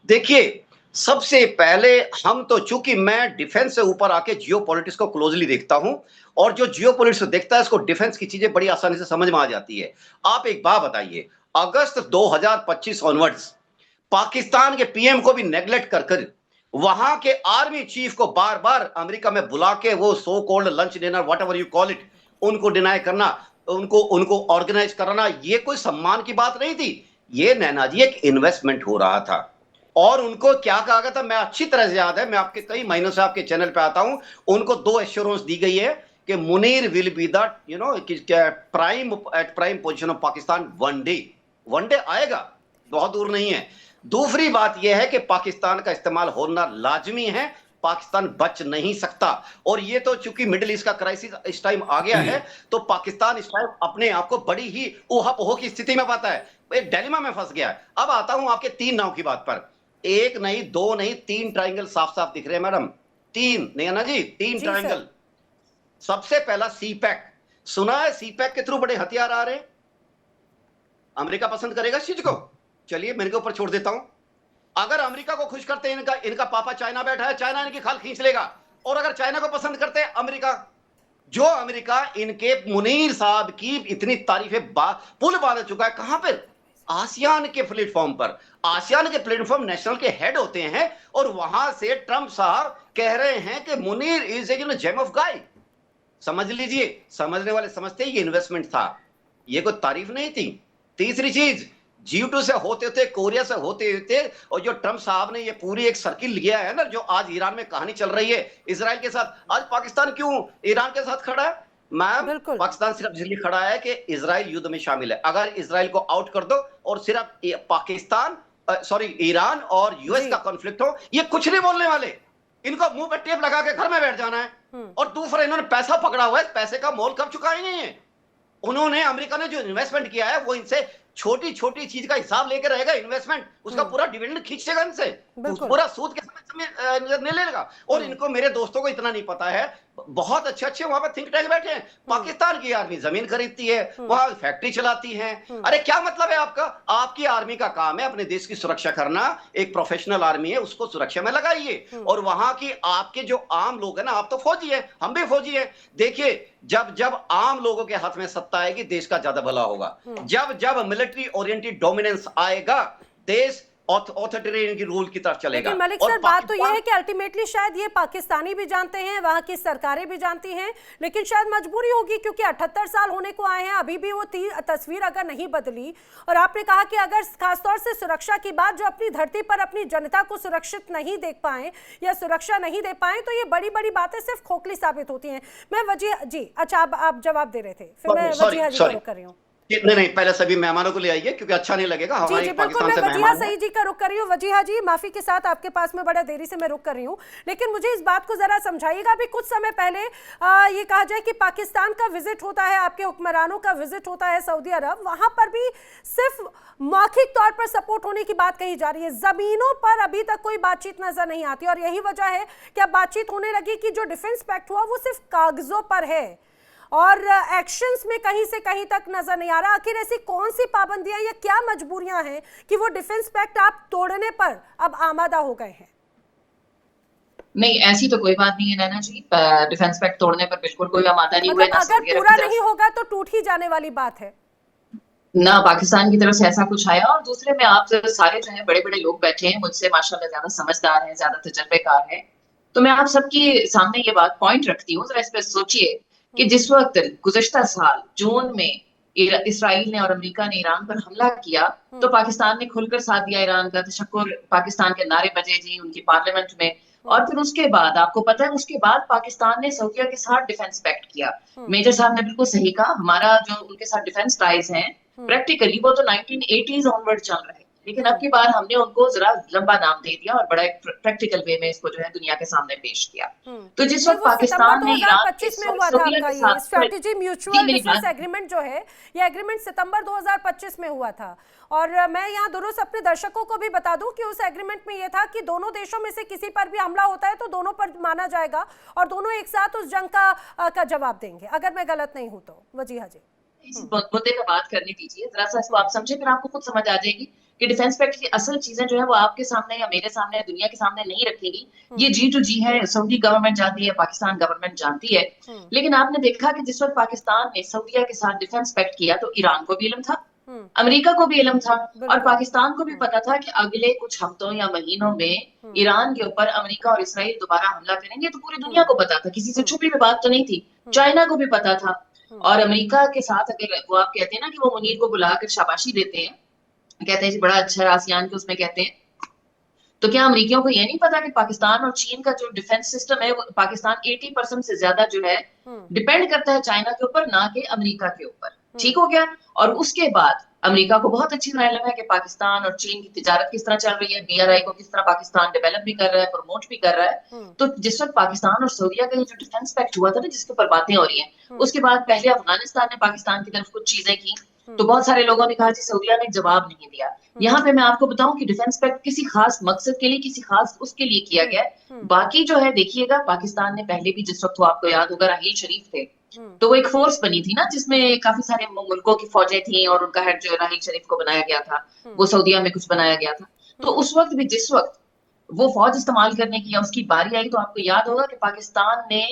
देखिए, सबसे पहले हम तो, चूंकि मैं डिफेंस से ऊपर आके जियो पॉलिटिक्स को क्लोजली देखता हूं, और जो जियो पॉलिटिक्स देखता है उसको डिफेंस की चीजें बड़ी आसानी से समझ में आ जाती है। आप एक बात बताइए, अगस्त 2025 ऑनवर्ड्स पाकिस्तान के पीएम को भी नेग्लेक्ट कर वहां के आर्मी चीफ को बार बार अमेरिका में बुला के वो so called lunch dinner what ever you call it, उनको डिनाई करना, उनको ऑर्गेनाइज कराना, ये कोई सम्मान की बात नहीं थी। ये नैना जी एक इन्वेस्टमेंट हो रहा था। और उनको क्या कहा गया था, मैं अच्छी तरह से याद है, मैं आपके कई महीनों से आपके चैनल पे आता हूं। उनको 2 एश्योरेंस दी गई है कि Munir will be the prime position of Pakistan one day आएगा, बहुत दूर नहीं है। दूसरी बात यह है कि पाकिस्तान का इस्तेमाल होना लाजमी है, पाकिस्तान बच नहीं सकता। और ये तो चूंकि मिडिल ईस्ट का क्राइसिस इस टाइम आ गया है, तो पाकिस्तान इस टाइम अपने आप को बड़ी ही ऊहापोह की स्थिति में पाता है, एक डिलेमा में फंस गया है। अब आता हूं आपके 3 नाव की बात पर। 1 नहीं, 2 नहीं, 3 ट्रायंगल साफ साफ दिख रहे हैं मैडम। 3 नहीं है ना जी, 3 ट्रायंगल। सबसे पहला सीपैक, सुना है सीपैक के थ्रू बड़े हथियार आ रहे हैं। अमेरिका पसंद करेगा इस चीज को? चलिए मेरे के ऊपर छोड़ देता हूं। अगर अमेरिका को खुश करते हैं, इनका पापा चाइना बैठा है, चाइना इनकी खाल खींच लेगा। और अगर चाइना को पसंद करते हैं अमेरिका इनके मुनीर साहब की इतनी तारीफें पुल बांध चुका है, कहां पर? आसियान के प्लेटफॉर्म पर। आसियान के प्लेटफॉर्म नेशनल के हेड होते हैं, और वहां से ट्रंप साहब कह रहे हैं कि Munir is a gem of guy. समझ लीजिए, समझने वाले समझते ये इन्वेस्टमेंट था, ये कोई तारीफ नहीं थी। तीसरी चीज, G2 से होते कोरिया से होते और जो ट्रंप साहब ने ये पूरी एक सर्किल लिया है ना, जो आज ईरान में कहानी चल रही है इजराइल के साथ। आज पाकिस्तान क्यों ईरान के साथ खड़ा है मैम? पाकिस्तान सिर्फ इसलिए खड़ा है कि इजराइल युद्ध में शामिल है। अगर इजराइल को आउट कर दो और सिर्फ ईरान और यूएस का कॉन्फ्लिक्ट हो, ये कुछ नहीं बोलने वाले। इनको मुंह पे टेप लगा के घर में बैठ जाना है। और दूसरा, इन्होंने पैसा पकड़ा हुआ है, पैसे का मोल कब चुकाएंगे ये? उन्होंने, अमेरिका ने जो इन्वेस्टमेंट किया है, वो इनसे छोटी छोटी चीज का हिसाब लेकर रहेगा। इन्वेस्टमेंट उसका पूरा डिविडेंड खींचेगा इनसे, पूरा सूद के समय ले लेगा। और इनको, मेरे दोस्तों को इतना नहीं पता है, बहुत अच्छे वहां पर थिंक टैंक बैठे हैं। पाकिस्तान की आर्मी जमीन खरीदती है, वहां फैक्ट्री चलाती है। अरे क्या मतलब है आपका? आपकी आर्मी का काम है अपने देश की सुरक्षा करना, एक प्रोफेशनल आर्मी है, उसको सुरक्षा में लगाइए। और वहां की आपके जो आम लोग हैं ना, आप तो फौजी है, हम भी फौजी है। देखिए, जब आम लोगों के हाथ में सत्ता आएगी, देश का ज्यादा भला होगा। जब मिलिट्री ओरिएंटेड डोमिनेंस आएगा, देश ऑथोरिटेरियन की रूल की तरफ चलेगा। लेकिन मलिक सर, बात तो यह है कि अल्टीमेटली शायद ये पाकिस्तानी भी जानते हैं, वहां की सरकारें भी जानती हैं, लेकिन शायद मजबूरी होगी, क्योंकि 78 साल होने को आए हैं, अभी भी वो तस्वीर अगर नहीं बदली। और आपने कहा कि अगर खासतौर से सुरक्षा की बात, जो अपनी धरती पर अपनी जनता को सुरक्षित नहीं देख पाए या सुरक्षा नहीं दे पाए, तो ये बड़ी बड़ी बातें सिर्फ खोखली साबित होती हैं। मैं वजीह जी, अच्छा आप जवाब दे रहे थे, फिर मैं वजीहा जी को कर रही हूँ। नहीं, पहले सभी मेहमानों को ले आइए, क्योंकि अच्छा नहीं लगेगा हमारे पाकिस्तान से मेहमान। वजीहा सही जी का रुक कर रही हूँ। वजीहा जी, माफी के साथ आपके पास में बड़ा देरी से मैं रुक कर रही हूँ, लेकिन मुझे इस बात को जरा समझाइएगा। अभी कुछ समय पहले ये कहा जाए कि पाकिस्तान का विजिट होता है, आपके हुक्मरानों का विजिट होता है सऊदी अरब, वहां पर भी सिर्फ मौखिक तौर पर सपोर्ट होने की बात कही जा रही है, जमीनों पर अभी तक कोई बातचीत नजर नहीं आती। और यही वजह है कि अब बातचीत होने लगी कि जो डिफेंस पैक्ट हुआ वो सिर्फ कागजों पर है और एक्शंस में कहीं से कहीं तक नजर नहीं आ रहा। आखिर ऐसी कौन सी पाबंदियां या क्या मजबूरियां हैं कि वो डिफेंस पैक्ट आप तोड़ने पर अब आमादा हो गए हैं? नहीं, ऐसी तो कोई बात नहीं है नैना जी, डिफेंस पैक्ट तोड़ने पर बिल्कुल कोई आमादा नहीं हुआ। अगर पूरा नहीं होगा तो टूट ही जाने वाली बात है। ना पाकिस्तान की तरफ से ऐसा कुछ आया, और दूसरे में आप सारे जो है बड़े बड़े लोग बैठे हैं, मुझसे माशाल्लाह ज्यादा समझदार हैं, ज्यादा तजर्बेकार हैं, तो मैं आप सबके सामने ये बात पॉइंट रखती हूँ, जरा इस पर सोचिए कि जिस वक्त गुज़श्ता साल जून में इसराइल ने और अमेरिका ने ईरान पर हमला किया, तो पाकिस्तान ने खुलकर साथ दिया ईरान का, तशक्कुर पाकिस्तान के नारे बजे जी उनकी पार्लियामेंट में। और फिर उसके बाद आपको पता है, उसके बाद पाकिस्तान ने सऊदीया के साथ डिफेंस पैक्ट किया। मेजर साहब ने बिल्कुल सही कहा, हमारा जो उनके साथ डिफेंस टाइज हैं प्रैक्टिकली वो तो 1980s ऑनवर्ड चल रहे हैं, लेकिन अब की बार हमने उनको जरा लंबा नाम दे दिया और बड़ा एक प्रैक्टिकल वे में इसको जो है दुनिया के सामने पेश किया। तो जिस वक्त पाकिस्तान ने ईरान के 2025 में हुआ था आपका ये स्ट्रेटेजी म्यूचुअल डिफेंस एग्रीमेंट जो है, ये एग्रीमेंट सितंबर 2025 में हुआ था। और मैं यहाँ दुरुस्त अपने दर्शकों को भी बता दूं कि उस एग्रीमेंट में ये था कि दोनों देशों में से किसी पर भी हमला होता है तो दोनों पर माना जाएगा और दोनों एक साथ उस जंग का जवाब देंगे, अगर मैं गलत नहीं हूं तो। वजी हाजी, इस मुद्दे पर बात करने दीजिए जरा सा, इसको आप समझे, फिर आपको खुद समझ आ जाएगी कि डिफेंस पैक्ट की असल चीजें जो है वो आपके सामने या मेरे सामने, दुनिया के सामने नहीं रखेगी। ये जी टू जी है, सऊदी गवर्नमेंट जानती है, पाकिस्तान गवर्नमेंट जानती है। लेकिन आपने देखा कि जिस वक्त पाकिस्तान ने सऊदीया के साथ डिफेंस पैक्ट किया तो ईरान को भी इल्म था, अमेरिका को भी इल्म था, और पाकिस्तान को भी पता था कि अगले कुछ हफ्तों या महीनों में ईरान के ऊपर अमेरिका और इसराइल दोबारा हमला करेंगे। तो पूरी दुनिया को पता था, किसी से छुपी हुई बात तो नहीं थी। चाइना को भी पता था। और अमेरिका के साथ अगर वो आप कहते हैं ना कि वो मुनीर को बुलाकर शाबाशी देते हैं, कहते हैं जी बड़ा अच्छा है, आसियान के उसमें कहते हैं, तो क्या अमेरिकियों को ये नहीं पता कि पाकिस्तान और चीन का जो डिफेंस सिस्टम है, वो पाकिस्तान 80% से ज्यादा जो है डिपेंड करता है चाइना के ऊपर, ना कि अमेरिका के ऊपर। ठीक हो गया। और उसके बाद अमेरिका को बहुत अच्छी तरह इल्म है कि पाकिस्तान और चीन की तिजारत किस तरह चल रही है, BRI को किस तरह पाकिस्तान डेवलप भी कर रहा है, प्रमोट भी कर रहा है। तो जिस वक्त पाकिस्तान और सऊदीया का जो डिफेंस पैक्ट हुआ था ना, जिसके ऊपर बातें हो रही हैं, उसके बाद पहले अफगानिस्तान ने पाकिस्तान की तरफ कुछ चीजें की, तो बहुत सारे लोगों ने कहा कि सऊदीया ने जवाब नहीं दिया। यहाँ पे मैं आपको बताऊं कि डिफेंस पैक्ट किसी खास मकसद के लिए, किसी खास उसके लिए किया गया है। बाकी जो है देखिएगा, पाकिस्तान ने पहले भी, जिस वक्त आपको याद होगा राहील शरीफ थे, तो वो एक फोर्स बनी थी ना जिसमें काफी सारे मुल्कों की फौजें थी, और उनका हेड जो राहील शरीफ को बनाया गया था, वो सऊदीया में कुछ बनाया गया था। तो उस वक्त भी जिस वक्त वो फौज इस्तेमाल करने की या उसकी बारी आई, तो आपको याद होगा कि पाकिस्तान ने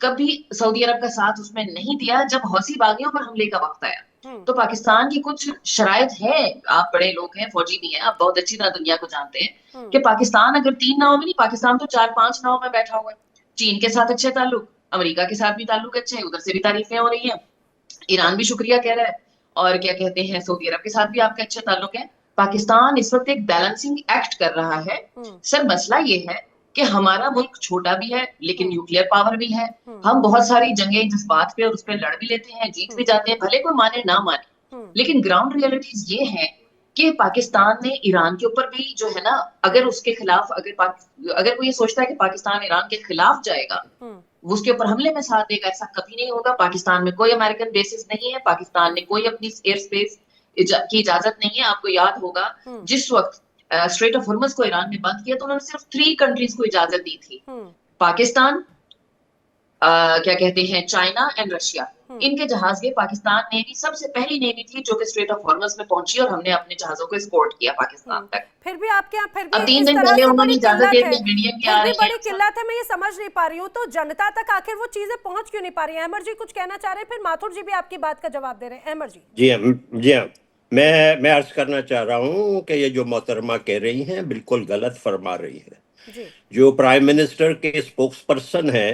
कभी सऊदी अरब का साथ उसमें नहीं दिया। जब हौसी बागियों पर हमले का वक्त आया तो पाकिस्तान की कुछ शराइत है, आप बड़े लोग हैं, फौजी भी हैं, आप बहुत अच्छी तरह दुनिया को जानते हैं कि पाकिस्तान अगर 3 नाव में नहीं, पाकिस्तान तो 4-5 नाव में बैठा हुआ है। चीन के साथ अच्छे ताल्लुक, अमेरिका के साथ भी ताल्लुक अच्छे हैं, उधर से भी तारीफें हो रही हैं, ईरान भी शुक्रिया कह रहा है, और क्या कहते हैं सऊदी अरब के साथ भी आपके अच्छे ताल्लुक हैं। पाकिस्तान इस वक्त एक बैलेंसिंग एक्ट कर रहा है। सर मसला ये है कि हमारा मुल्क छोटा भी है लेकिन न्यूक्लियर पावर भी है। हम बहुत सारी जंगें जज्बात पे और उस पर लड़ भी लेते हैं, जीत भी जाते हैं, भले कोई माने ना माने, लेकिन ग्राउंड रियलिटीज ये है कि पाकिस्तान ने ईरान के ऊपर भी जो है ना, अगर उसके खिलाफ, अगर कोई ये सोचता है कि पाकिस्तान ईरान के खिलाफ जाएगा, वो उसके ऊपर हमले में साथ देगा, ऐसा कभी नहीं होगा। पाकिस्तान में कोई अमेरिकन बेसिस नहीं है, पाकिस्तान ने कोई अपनी एयर स्पेस की इजाजत नहीं है। आपको याद होगा जिस वक्त स्ट्रेट ऑफ हॉर्मज को ईरान ने बंद किया तो उन्होंने सिर्फ 3 कंट्रीज को इजाजत दी थी, पाकिस्तान, क्या कहते हैं, चाइना एंड रशिया। इनके जहाज गए, पाकिस्तान नेवी सबसे पहली नेवी थी जो कि स्ट्रेट ऑफ हॉर्मज में पहुंची, और हमने अपने जहाजों को एस्कॉर्ट किया पाकिस्तान तक। फिर भी आपके यहाँ फिर भी अब 3 दिन पहले उन्होंने इजाजत दे दी, मीडियम की आ रही है, बड़ी किल्लत है, मैं ये समझ नहीं पा रही हूँ। तो जनता तक आखिर वो चीजें पहुंच क्यों नहीं पा रही है? अहमद जी कुछ कहना चाह रहे हैं, फिर माथुर जी भी आपकी बात का जवाब दे रहे हैं। अहमद जी। जी हाँ, मैं अर्ज करना चाह रहा हूँ कि ये जो मोहतरमा कह रही हैं बिल्कुल गलत फरमा रही है। जो प्राइम मिनिस्टर के स्पोक्स पर्सन है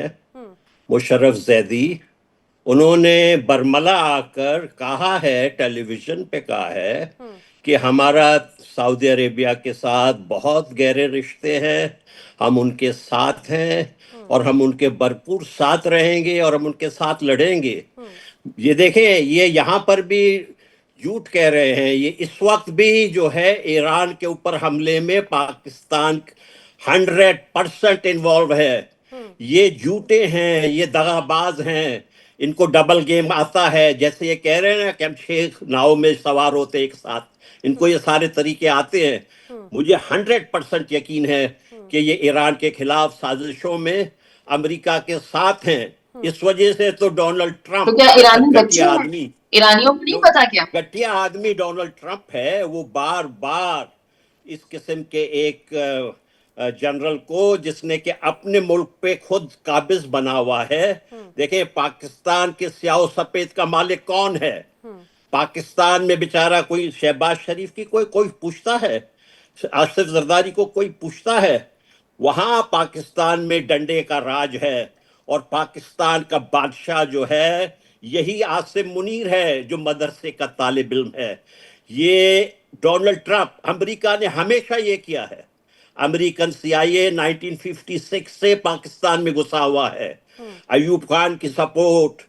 मुशर्रफ जैदी, उन्होंने बरमला आकर कहा है, टेलीविजन पे कहा है कि हमारा सऊदी अरेबिया के साथ बहुत गहरे रिश्ते हैं, हम उनके साथ हैं और हम उनके भरपूर साथ रहेंगे और हम उनके साथ लड़ेंगे। ये देखें, ये यहाँ पर भी झूठ कह रहे हैं। ये इस वक्त भी जो है ईरान के ऊपर हमले में पाकिस्तान 100% इन्वॉल्व है। ये झूठे हैं, ये दगाबाज हैं, इनको डबल गेम आता है। जैसे ये कह रहे हैं ना कि हम 6 नाव में सवार होते एक साथ, इनको ये सारे तरीके आते हैं। मुझे 100% यकीन है कि ये ईरान के खिलाफ साजिशों में अमेरिका के साथ हैं। इस वजह से तो डोनाल्ड ट्रंप, तो क्या ईरानी बच्चे आदमी, ईरानियों को नहीं पता क्या घटिया आदमी डोनाल्ड ट्रंप है, वो बार बार इस किस्म के एक जनरल को, जिसने कि अपने मुल्क पे खुद काबिज बना हुआ है। देखिए, पाकिस्तान के स्याह सफेद का मालिक कौन है? पाकिस्तान में बेचारा कोई शहबाज शरीफ की कोई पूछता है, आसिफ जरदारी को कोई पूछता है? वहां पाकिस्तान में डंडे का राज है और पाकिस्तान का बादशाह जो है यही आसिम मुनीर है जो मदरसे का तालिब इल्म है। ये डोनाल्ड ट्रंप, अमेरिका ने हमेशा ये किया है। अमेरिकन CIA 1956 से पाकिस्तान में घुसा हुआ है। अयूब खान की सपोर्ट,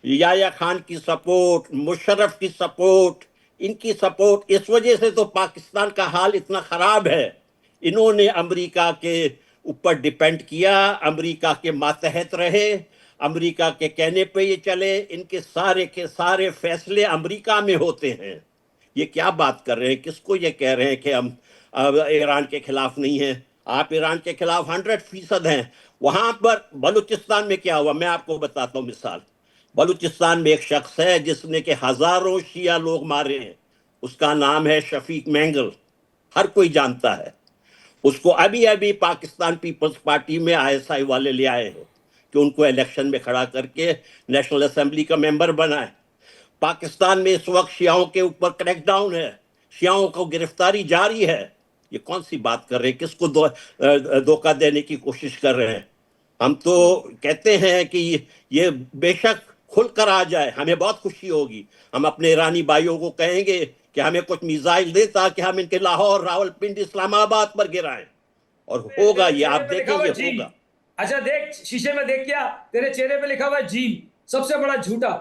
याया खान की सपोर्ट, मुशर्रफ की सपोर्ट, इनकी सपोर्ट, इस वजह से तो पाकिस्तान का हाल इतना खराब है। इन्होंने अमेरिका के ऊपर डिपेंड किया, अमेरिका के मातहत रहे, अमेरिका के कहने पे ये चले, इनके सारे के सारे फैसले अमेरिका में होते हैं। ये क्या बात कर रहे हैं? किसको ये कह रहे हैं कि हम ईरान के खिलाफ नहीं हैं? आप ईरान के खिलाफ 100% हैं। वहां पर बलूचिस्तान में क्या हुआ मैं आपको बताता हूँ मिसाल। बलूचिस्तान में एक शख्स है जिसने के हजारों शिया लोग मारे हैं, उसका नाम है शफीक मैंगल, हर कोई जानता है उसको। अभी अभी पाकिस्तान पीपल्स पार्टी में ISI वाले ले आए हैं कि उनको इलेक्शन में खड़ा करके नेशनल असेंबली का मेंबर बनाए। पाकिस्तान में इस वक्त शियाओं के ऊपर क्रैकडाउन है, शियाओं को गिरफ्तारी जारी है। ये कौन सी बात कर रहे हैं? किसको धोखा देने की कोशिश कर रहे हैं? हम तो कहते हैं कि ये बेशक खुलकर आ जाए, हमें बहुत खुशी होगी। हम अपने ईरानी भाइयों को कहेंगे कि हमें कुछ मिसाइल दे ताकि हम इनके लाहौर, रावलपिंडी, इस्लामाबाद पर गिराएं, और होगा ये, आप देखेंगे होगा। अच्छा देख, शीशे में देख, क्या तेरे चेहरे पे लिखा हुआ है जीम, सबसे बड़ा झूठा,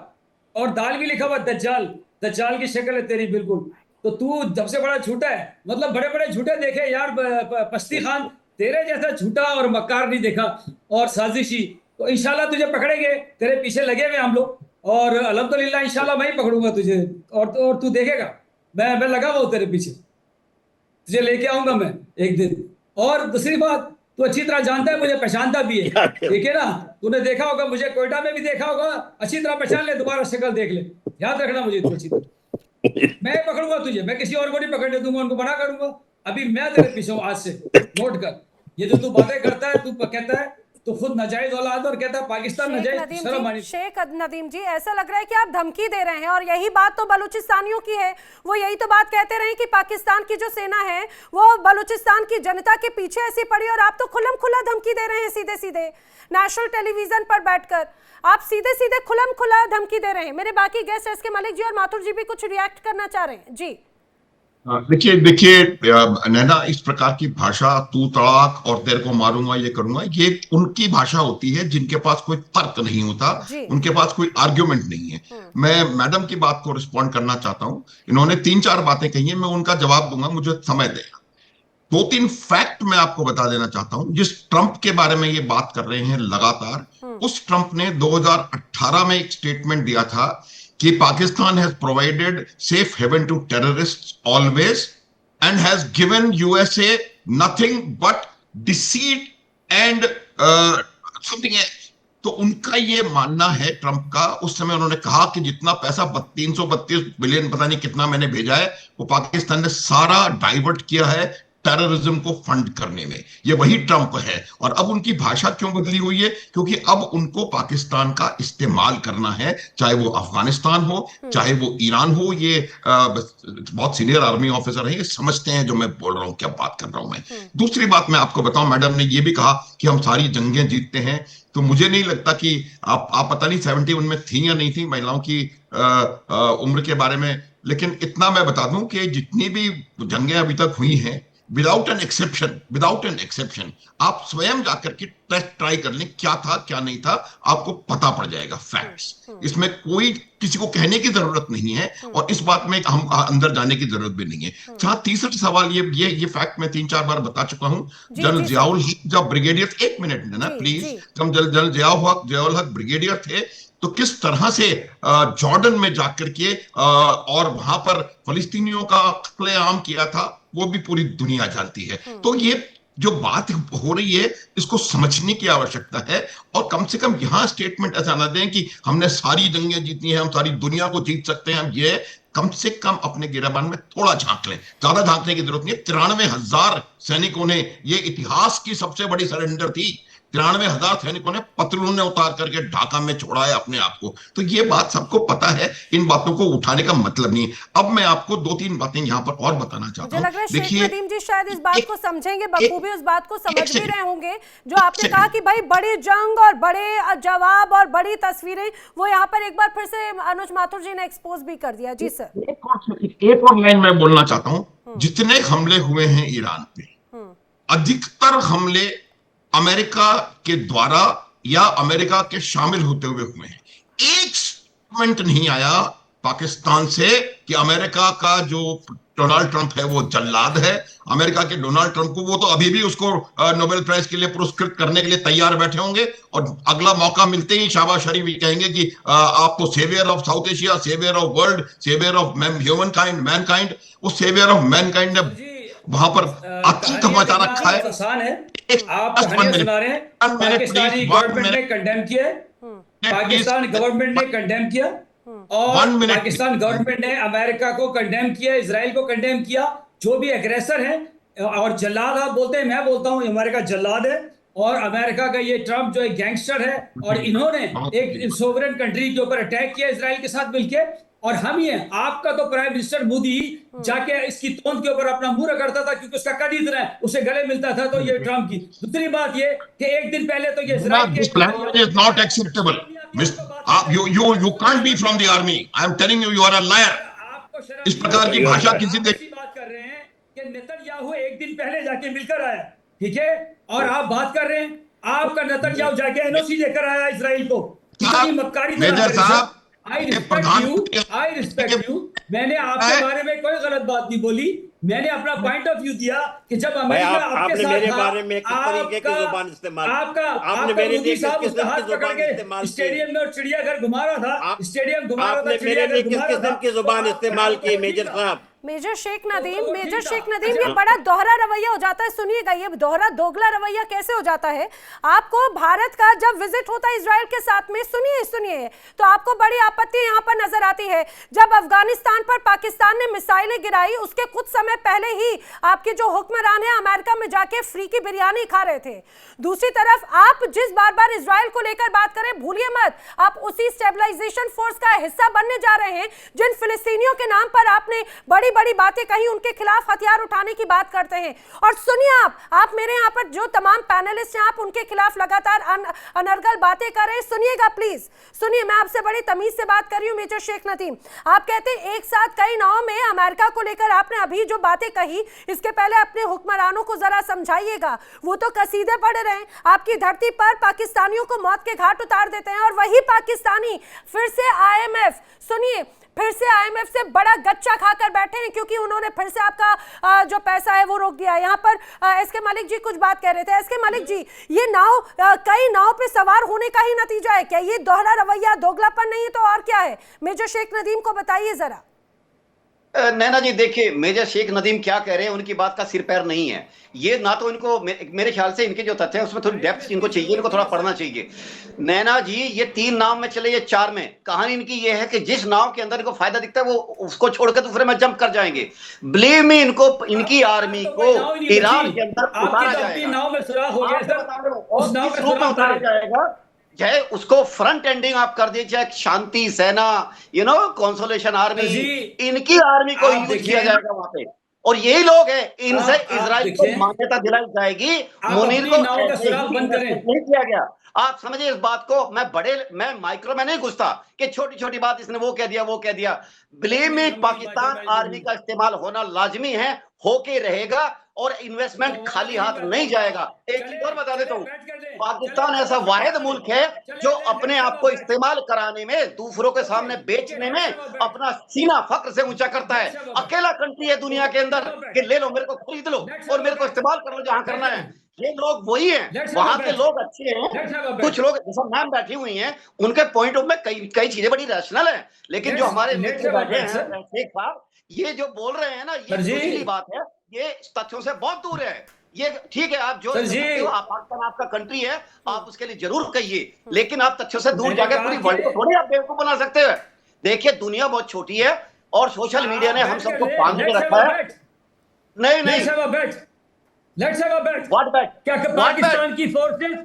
और दाल भी लिखा हुआ दज्जाल, दज्जाल की शक्ल है तेरी बिल्कुल। तो तू सबसे बड़ा झूठा है, मतलब बड़े बड़े झूठे देखे यार पश्ती खान, तेरे जैसा झूठा और मक्कार नहीं देखा और साजिशी। तो इंशाल्लाह तुझे पकड़ेंगे, तेरे पीछे लगे हुए हम लोग, और अल्हम्दुलिल्लाह इंशाल्लाह मैं ही पकड़ूंगा तुझे, और तू देखेगा मैं लगा हुआ हूं तेरे पीछे, तुझे लेके आऊंगा मैं एक दिन। और दूसरी बात, तू अच्छी तरह जानता है, मुझे पहचानता भी है, ठीक है ना? तूने देखा होगा मुझे, कोयटा में भी देखा होगा, अच्छी तरह पहचान ले, दोबारा शक्ल देख ले, याद रखना मुझे अच्छी तरह। मैं पकड़ूंगा तुझे, मैं किसी और को नहीं पकड़ने दूंगा, उनको मना करूंगा। अभी मैं तेरे पीछे हूं, आज से नोट कर। ये जो तू बातें करता है, तू कहता है तो खुद नाजायज औलाद, और कहता है पाकिस्तान नाजायज, शर्म आनी। शेख नदीम जी, ऐसा लग रहा है कि आप धमकी दे रहे हैं, और यही बात तो बलूचिस्तानियों की है। वो यही तो बात कहते रहे कि पाकिस्तान की जो सेना है वो बलूचिस्तान की जनता के पीछे ऐसी पड़ी, और आप तो खुल्लम खुल्ला धमकी दे रहे हैं, सीधे सीधे नेशनल टेलीविजन पर बैठकर आप सीधे सीधे खुल्लम खुल्ला धमकी दे रहे हैं। मेरे बाकी गेस्ट SK मलिक जी और माथुर जी भी कुछ रिएक्ट करना चाह रहे हैं। जी देखिए नैना, इस प्रकार की भाषा, तू तड़ाक और तेरे को मारूंगा, ये करूंगा, ये उनकी भाषा होती है जिनके पास कोई तर्क नहीं होता, उनके पास कोई आर्ग्यूमेंट नहीं है। मैं मैडम की बात को रिस्पॉन्ड करना चाहता हूं। इन्होंने 3-4 बातें कही हैं, मैं उनका जवाब दूंगा, मुझे समय देगा। 2-3 फैक्ट मैं आपको बता देना चाहता हूं। जिस ट्रंप के बारे में ये बात कर रहे हैं लगातार, उस ट्रंप ने 2018 में एक स्टेटमेंट दिया था कि Pakistan has provided safe haven to terrorists always and has given USA nothing but deceit and something. तो उनका ये मानना है ट्रंप का। उस समय उन्होंने कहा कि जितना पैसा 332 बिलियन पता नहीं कितना मैंने भेजा है, वो पाकिस्तान ने सारा डाइवर्ट किया है टेररिज्म को फंड करने में। ये वही ट्रंप है। और अब उनकी भाषा क्यों बदली हुई है? क्योंकि अब उनको पाकिस्तान का इस्तेमाल करना है, चाहे वो अफगानिस्तान हो, चाहे वो ईरान हो। ये बहुत सीनियर आर्मी ऑफिसर हैं, ये समझते हैं जो मैं बोल रहा हूं, क्या बात कर रहा हूं मैं। दूसरी बात मैं आपको बताऊं, मैडम ने ये भी कहा कि हम सारी जंगें जीतते हैं। तो मुझे नहीं लगता कि आप पता नहीं 71 में थी या नहीं थी महिलाओं की उम्र के बारे में, लेकिन इतना मैं बता दूं कि जितनी भी जंगें अभी तक हुई हैं, विदाउट एन एक्सेप्शन आप स्वयं जाकर के टेस्ट ट्राई कर लें, क्या था क्या नहीं था, आपको पता पड़ जाएगा फैक्ट्स। इसमें कोई किसी को कहने की जरूरत नहीं है, और इस बात में हम अंदर जाने की जरूरत भी नहीं है। जहां तीसरा सवाल, ये फैक्ट मैं 3-4 बार बता चुका हूं। जनरल जियाउल हक जब ब्रिगेडियर, 1 मिनट ना प्लीज, जब जनरल जियाउल हक ब्रिगेडियर थे, तो किस तरह से जॉर्डन में जाकर के और वहां पर फलस्तीनियों का कत्लेआम किया था, वो भी पूरी दुनिया जानती है। तो ये जो बात हो रही है, इसको समझने की आवश्यकता है, और कम से कम यहां स्टेटमेंट ऐसा ना दें कि हमने सारी जंगें जीती हैं, हम सारी दुनिया को जीत सकते हैं। हम ये कम से कम अपने गिरेबान में थोड़ा झांक लें, ज्यादा झांकने की जरूरत नहीं है। 93,000 सैनिकों ने, ये इतिहास की सबसे बड़ी सरेंडर थी 93,000 सैनिकों ने पतलून उतार करके ढाका में छोड़ा है अपने आप को। तो ये बात सबको पता है, इन बातों को उठाने का मतलब नहीं। अब मैं आपको 2-3 बातें यहाँ पर और बताना चाहता हूँ। देखिए, नदीम जी शायद इस बात को समझेंगे, बखूबी उस बात को समझ भी रहे होंगे जो आपने कहा कि भाई बड़ी जंग और बड़े जवाब और बड़ी तस्वीरें, वो यहाँ पर एक बार फिर से अनुज माथुर जी ने एक्सपोज भी कर दिया। जी सर, एक और लाइन मैं बोलना चाहता हूँ। जितने हमले हुए हैं ईरान पे, अधिकतर हमले अमेरिका के द्वारा या अमेरिका के शामिल होते हुए हुए हैं। एक स्टेटमेंट नहीं आया पाकिस्तान से कि अमेरिका का जो डोनाल्ड ट्रंप है वो जल्लाद है। अमेरिका के डोनाल्ड ट्रंप को, वो तो अभी भी उसको नोबेल प्राइज के लिए पुरस्कृत करने के लिए तैयार बैठे होंगे, और अगला मौका मिलते ही शाहबाज शरीफ कहेंगे कि आप तो saviour of South Asia, saviour of world, saviour of human kind, mankind. वो सेवियर ऑफ मैनकाइंड ने वहां पर आतंक मचा रखा है। आसान है, आप कहानियां सुना रहे हैं। पाकिस्तानी गवर्नमेंट ने कंडेम किया, पाकिस्तान गवर्नमेंट ने कंडेम किया, और पाकिस्तान गवर्नमेंट ने अमेरिका को कंडेम किया, इजराइल को कंडेम किया। जो भी एग्रेसर है और जल्लाद आप बोलते हैं, मैं बोलता हूं अमेरिका जल्लाद है, और अमेरिका का ये ट्रंप जो एक गैंगस्टर है, और इन्होंने एक सोवरेन कंट्री के ऊपर अटैक किया इजराइल के साथ मिलकर। और हम ही हैं, आपका तो प्राइम मिनिस्टर मोदी जाके इसकी तोंद के ऊपर अपना मुंह रगड़ता था क्योंकि उसका कद इतना है, उसे गले मिलता था। तो ये ट्रंप की दूसरी बात ये कि एक दिन पहले तो ये is not acceptable. You can't be from the army. I am telling you, you are a liar. इस प्रकार की भाषा किसी ने बात कर रहे हैं कि नेतन्याहू एक दिन पहले जाके मिलकर आया, ठीक है, और आप बात कर रहे हैं आपका नेतन्याहू जाके एनओसी लेकर आया इजराइल को। मेजर साहब, आई रिस्पेक्ट यू। मैंने आपके बारे में कोई गलत बात नहीं बोली, मैंने अपना पॉइंट ऑफ व्यू दिया कि जब अमेरिका आपके साथ मेरे बारे में किस तरीके की जुबान इस्तेमाल आपने मेरे लिए किस किस्म की जुबान इस्तेमाल स्टेडियम में और चिड़ियाघर घुमा रहा था, स्टेडियम घुमा रहा था, आपने मेरे लिए किस किस्म की जुबान इस्तेमाल की मेजर साहब? मेजर शेख नदीम, ये बड़ा दोहरा रवैया हो जाता है। सुनिएगा, ये दोगला रवैया कैसे हो जाता है। आपको भारत का जब विजिट होता है इजराइल के साथ में, सुनिए तो आपको बड़ी आपत्ति यहाँ पर नजर आती है। जब अफगानिस्तान पर पाकिस्तान ने मिसाइलें गिराई, उसके कुछ समय पहले ही आपके जो हुक्मरान है अमेरिका में जाके फ्री की बिरयानी खा रहे थे। दूसरी तरफ आप जिस बार इजराइल को लेकर बात करें, भूलिए मत, आप उसी स्टेबलाइजेशन फोर्स का हिस्सा बनने जा रहे हैं जिन फिलिस्तीनियों के नाम पर आपने बड़ी बातें कही, उनके खिलाफ हथियार उठाने की बात करते हैं। और सुनिए, आप मेरे यहाँ पर जो तमाम पैनलिस्ट हैं, आप उनके खिलाफ लगातार अनर्गल बातें कर रहे हैं। सुनिएगा प्लीज, सुनिए, मैं आपसे बड़ी तमीज से बात कर रही हूँ। मेजर शेख नदीम, आप कहते हैं एक साथ कई नावों में अमेरिका को लेकर आपने अभी जो बातें कही, इसके पहले अपने हुक्मरानों को जरा समझाइएगा। वो तो कसीदे पढ़ रहे हैं, आपकी धरती पर पाकिस्तानियों को मौत के घाट उतार देते हैं, और वही पाकिस्तानी फिर से IMF, सुनिए, फिर से IMF से बड़ा गच्चा खाकर बैठे हैं क्योंकि उन्होंने फिर से आपका जो पैसा है वो रोक दिया। यहाँ पर SK मलिक जी कुछ बात कह रहे थे। SK मलिक जी, ये नाव कई नाव पे सवार होने का ही नतीजा है क्या? ये दोहरा रवैया, दोगलापन नहीं है तो और क्या है? मेजर शेख नदीम को बताइए जरा। नैना जी, देखिए, मेजर शेख नदीम क्या कह रहे हैं, उनकी बात का सिर पैर नहीं है। ये ना तो इनको, मेरे ख्याल से इनके जो तथ्य हैं उसमें थोड़ी डेप्थ इनको चाहिए, इनको थोड़ा पढ़ना चाहिए। नैना जी, ये 3 नाव में चले, ये 4 में, कहानी इनकी ये है कि जिस नाव के अंदर इनको फायदा दिखता है वो उसको छोड़कर दूसरे में जंप कर जाएंगे। बिलीव मी, इनको, इनकी आर्मी को ईरान के अंदर उतारा जाएगा, चाहे उसको फ्रंट एंडिंग आप कर दीजिए, चाहे शांति सेना, कंसोलेशन आर्मी, इनकी आर्मी को यूज किया जाएगा वहां पे। और यही लोग हैं, इनसे इजराइल को मान्यता दिलाई जाएगी। मुनीर को नहीं किया गया। आप समझिए इस बात को। मैं माइक्रो में नहीं घुसता कि छोटी छोटी बात इसने वो कह दिया। बिलीव मी, पाकिस्तान आर्मी का इस्तेमाल होना लाजमी है, होके रहेगा, और इन्वेस्टमेंट खाली हाथ नहीं जाएगा। एक चीज और बता देता हूँ, पाकिस्तान ऐसा वाहिद मुल्क है जो अपने आप को इस्तेमाल कराने में, दूसरों के सामने बेचने में अपना सीना फख्र से ऊंचा करता है। अकेला कंट्री है दुनिया के अंदर कि ले लो, मेरे को खरीद लो और मेरे को इस्तेमाल कर लो जहां करना है। ये लोग वही हैं, वहां के लोग अच्छे हैं। कुछ लोग जैसा मैम बैठी हुई हैं, उनके पॉइंट ऑफ में कई चीजें बड़ी रैशनल है, लेकिन जो हमारे मित्र बैठे हैं शेख साहब, ये जो बोल रहे हैं ना, ये दूसरी बात है, ये तथ्यों से बहुत दूर है। ये ठीक है, आप जो आप पाकिस्तान आपका कंट्री है, आप उसके लिए जरूर कहिए, लेकिन आप तथ्यों से दूर जाकर पूरी वर्ल्ड को थोड़ी आप बेवकूफ बना सकते हैं। देखिए, दुनिया बहुत छोटी है और सोशल मीडिया ने हम सबको बांध के रखा है। नहीं, लेट्स हैव अ बेट। क्या पाकिस्तान की फोर्सेस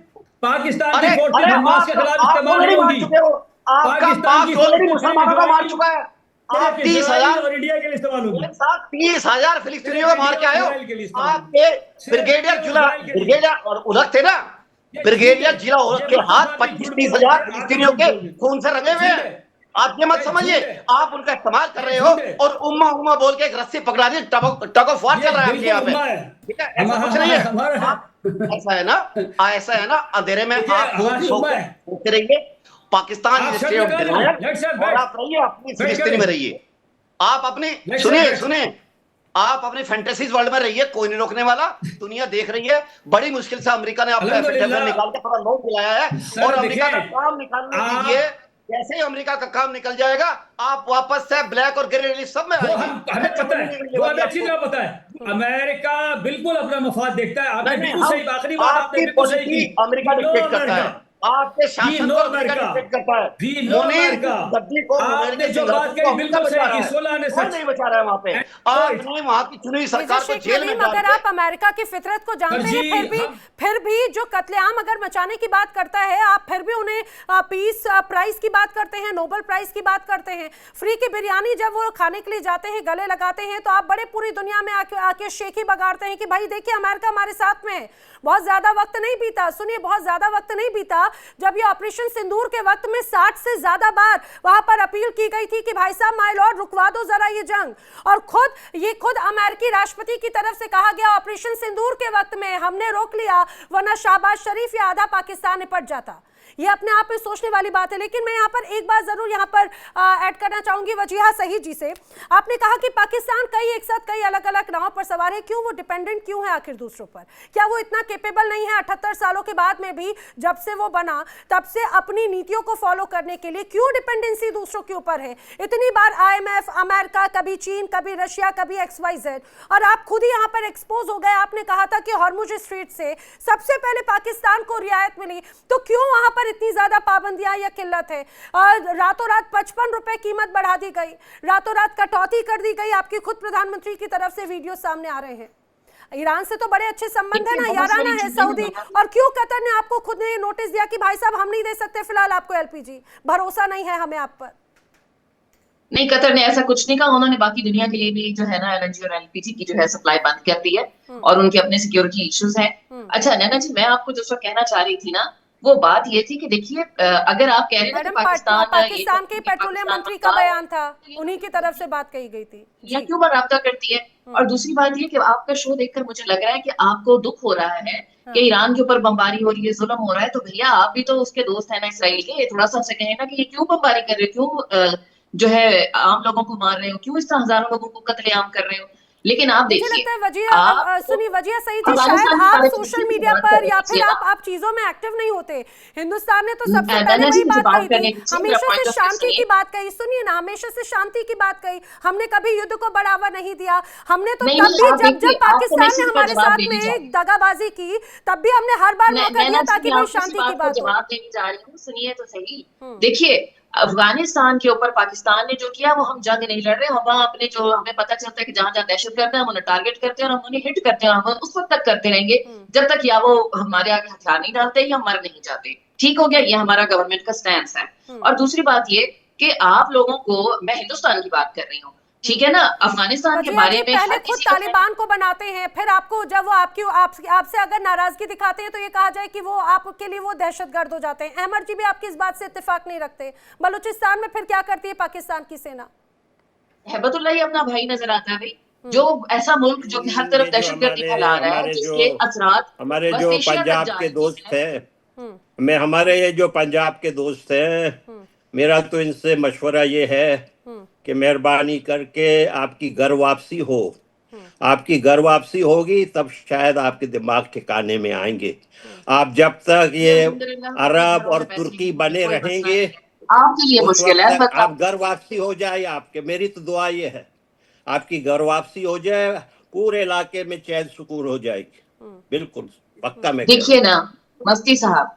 पाकिस्तान अरे की फोर्सेस अरे हमास के खिलाफ आप इस्तेमाल ऑलरेडी नहीं मार होगी। चुके हो। आपका पाकिस्तान की पाक ऑलरेडी फोर्सेस मुसलमानों को मार चुका है। आप 30,000 और इंडिया के लिए इस्तेमाल होगी। एक साथ 30,000 फिलिस्तीनियों को मार के आए हो। इजराइल के लिए इस्तेमाल होगी। आपके ब्रिगेडियर जिला, ब्रिगेडियर और उलग थे ना, ब्रिगेडियर जिला उलग के हाथ 25-30,000 फिलिस्तीनियों के खून से रंगे हुए हैं। आप ये मत समझिए, आप उनका इस्तेमाल कर रहे हो और उम्मा बोल के एक रस्सी पकड़ा दी, टग ऑफ वार चल रहा है आपके यहाँ पे। ठीक है, ऐसा कुछ नहीं है। ऐसा है ना, अंधेरे में आप सोते रहिए। Pakistan is state of denial और आप रहिए अपनी फिलिस्तीन में रहिए। आप अपनी सुनिए आप अपनी फैंटेसीज वर्ल्ड में रहिए, कोई नहीं रोकने वाला। दुनिया देख रही है, बड़ी मुश्किल से अमेरिका ने आपको एफएटीएफ निकाल के थोड़ा लोन दिलाया है और अमेरिका का काम निकालने दीजिए। जैसे ही अमेरिका का काम निकल जाएगा, आप वापस से ब्लैक और ग्रे लिस्ट सब में आएंगे। हमें पता है, वो हमें अच्छी तरह पता है। अमेरिका बिल्कुल अपना मफाद देखता है। आपने बिल्कुल सही, आखिरी बात आपने बिल्कुल सही की। अमेरिका डिक्टेट करता है, आपके शासन को अमेरिका डिक्टेट करता है। गद्दी को आपने जो बात कही बिल्कुल सही की। 16 ने सच नहीं बचा रहा है वहां पे। आपने वहां की चुनी सरकार को जेल में डाल अगर आप अमेरिका की फितरत को जानते हैं, फिर भी जो कत्लेआम अगर मचाने की बात करता है, आप फिर भी उन्हें पीस प्राइज की बात करते हैं, नोबेल प्राइज की बात करते हैं। फ्री की बिरयानी जब वो खाने के लिए जाते हैं, गले लगाते हैं, तो आप बड़े पूरी दुनिया में आके शेखी बगाड़ते हैं कि भाई देखिए अमेरिका हमारे साथ में है। बहुत ज्यादा वक्त नहीं बीता, सुनिए, बहुत ज्यादा वक्त नहीं बीता जब ये ऑपरेशन सिंदूर के वक्त में 60 से ज्यादा बार वहां पर अपील की गई थी कि भाई साहब, माय लॉर्ड, रुकवा दो जरा ये जंग। और खुद अमेरिकी राष्ट्रपति की तरफ से कहा गया ऑपरेशन सिंदूर के वक्त में हमने रोक लिया, वरना शहबाज शरीफ या आधा पाकिस्तान निपट जाता। ये अपने आप में सोचने वाली बात है। लेकिन मैं यहाँ पर एक बात जरूर यहाँ पर ऐड करना चाहूंगी वजीहा सईद जी से। आपने कहा कि पाकिस्तान एक साथ कई अलग अलग नाव पर सवार है, क्यों? वो डिपेंडेंट क्यों है आखिर दूसरों पर? क्या वो इतना कैपेबल नहीं है 78 सालों के बाद में भी, जब से वो बना तब से अपनी नीतियों को फॉलो करने के लिए? क्यों डिपेंडेंसी दूसरों के ऊपर है? इतनी बार IMF, अमेरिका, कभी चीन, कभी रशिया, कभी XYZ, और आप खुद ही यहाँ पर एक्सपोज हो गए। आपने कहा था कि हॉर्मुज स्ट्रेट से सबसे पहले पाकिस्तान को रियायत मिली, तो क्यों वहां पर इतनी ज्यादा पाबंदियां या किल्लत है? रातों रात 55 रुपए कीमत बढ़ा दी गई, रातों रात कटौती कर दी गई। आपके खुद प्रधानमंत्री की तरफ से वीडियो सामने आ रहे हैं। ईरान से तो बड़े अच्छे संबंध है ना, याराना है सऊदी, और क्यों कतर ने आपको खुद ने नोटिस दिया कि भाई साहब हम नहीं दे सकते फिलहाल आपको LPG, भरोसा नहीं है हमें आप पर? नहीं, कतर ने ऐसा कुछ नहीं कहा। उन्होंने बाकी दुनिया के लिए भी जो है ना LNG और LPG की जो है सप्लाई बंद कर दी है और उनके अपने सिक्योरिटी इश्यूज हैं। अच्छा नैना जी, मैं आपको जो कहना चाह रही थी ना, वो बात ये थी कि देखिए, अगर आप कह रहे हैं कि पाकिस्तान के पेट्रोलियम मंत्री का बयान था, उन्हीं की तरफ से बात कही गई थी, या क्यों राब्ता करती है। और दूसरी बात ये कि आपका शो देखकर मुझे लग रहा है कि आपको दुख हो रहा है कि ईरान के ऊपर बमबारी हो रही है, जुल्म हो रहा है। तो भैया आप भी तो उसके दोस्त है ना इसराइल के, थोड़ा सा से कहें ना कि ये क्यों बमबारी कर रहे हो, क्यों जो है आम लोगों को मार रहे हो, क्यों इस तरह हजारों लोगों को कत्लेआम कर रहे हो। लेकिन आप देखिए, वजीहा सईद जी, शायद आप सोशल मीडिया पर या फिर आप चीजों में एक्टिव नहीं होते। हिंदुस्तान ने तो सबसे पहले वही बात कही थी, हमेशा से शांति की बात कही। सुनिए ना, हमेशा से शांति की बात कही, हमने कभी युद्ध को बढ़ावा नहीं दिया। हमने तो तब भी जब पाकिस्तान ने हमारे साथ में दगाबाजी की, तब भी हमने हर बार मौका दिया ताकि भाई शांति की बात हो। जवाब देने जा रही हूँ, सुनिए तो सही। देखिए, अफगानिस्तान के ऊपर पाकिस्तान ने जो किया वो हम जंग नहीं लड़ रहे, हम वहाँ अपने जो हमें पता चलता है कि जहां जहां दहशतगर्द है हम उन्हें टारगेट करते हैं और हम उन्हें हिट करते हैं। हम उस वक्त तक करते रहेंगे जब तक या वो हमारे आगे हथियार नहीं डालते या मर नहीं जाते। ठीक हो गया, ये हमारा गवर्नमेंट का स्टैंड है। और दूसरी बात ये कि आप लोगों को, मैं हिंदुस्तान की बात कर रही हूँ, ठीक है ना, अफगानिस्तान के बारे में पहले खुद तालिबान को बनाते हैं, फिर आपको जब वो आपसे अगर नाराजगी दिखाते हैं तो ये कहा जाए कि वो आपके लिए वो दहशतगर्द हो जाते हैं। अहमद जी भी आपकी इस बात से इत्तेफाक नहीं रखते। बलूचिस्तान में फिर क्या करती है पाकिस्तान की सेना? हेबतुल्लाह ही अपना भाई नजर आता है भाई, जो ऐसा मुल्क जो कि हर तरफ दहशतगर्दी फैला रहा है, जिसके असरात हमारे जो पंजाब के दोस्त हैं, हमारे ये जो पंजाब के दोस्त हैं, मेरा तो इनसे मशवरा ये है कि मेहरबानी करके आपकी घर वापसी हो। आपकी घर वापसी होगी तब शायद आपके दिमाग ठिकाने में आएंगे। आप जब तक ये अरब और तुर्की बने रहेंगे, आपके लिए मुश्किल है। आप घर वापसी हो जाए आपके, मेरी तो दुआ ये है आपकी घर वापसी हो जाए, पूरे इलाके में चैन सुकून हो जाएगी। बिल्कुल पक्का। मैं देखिए ना मस्ती साहब,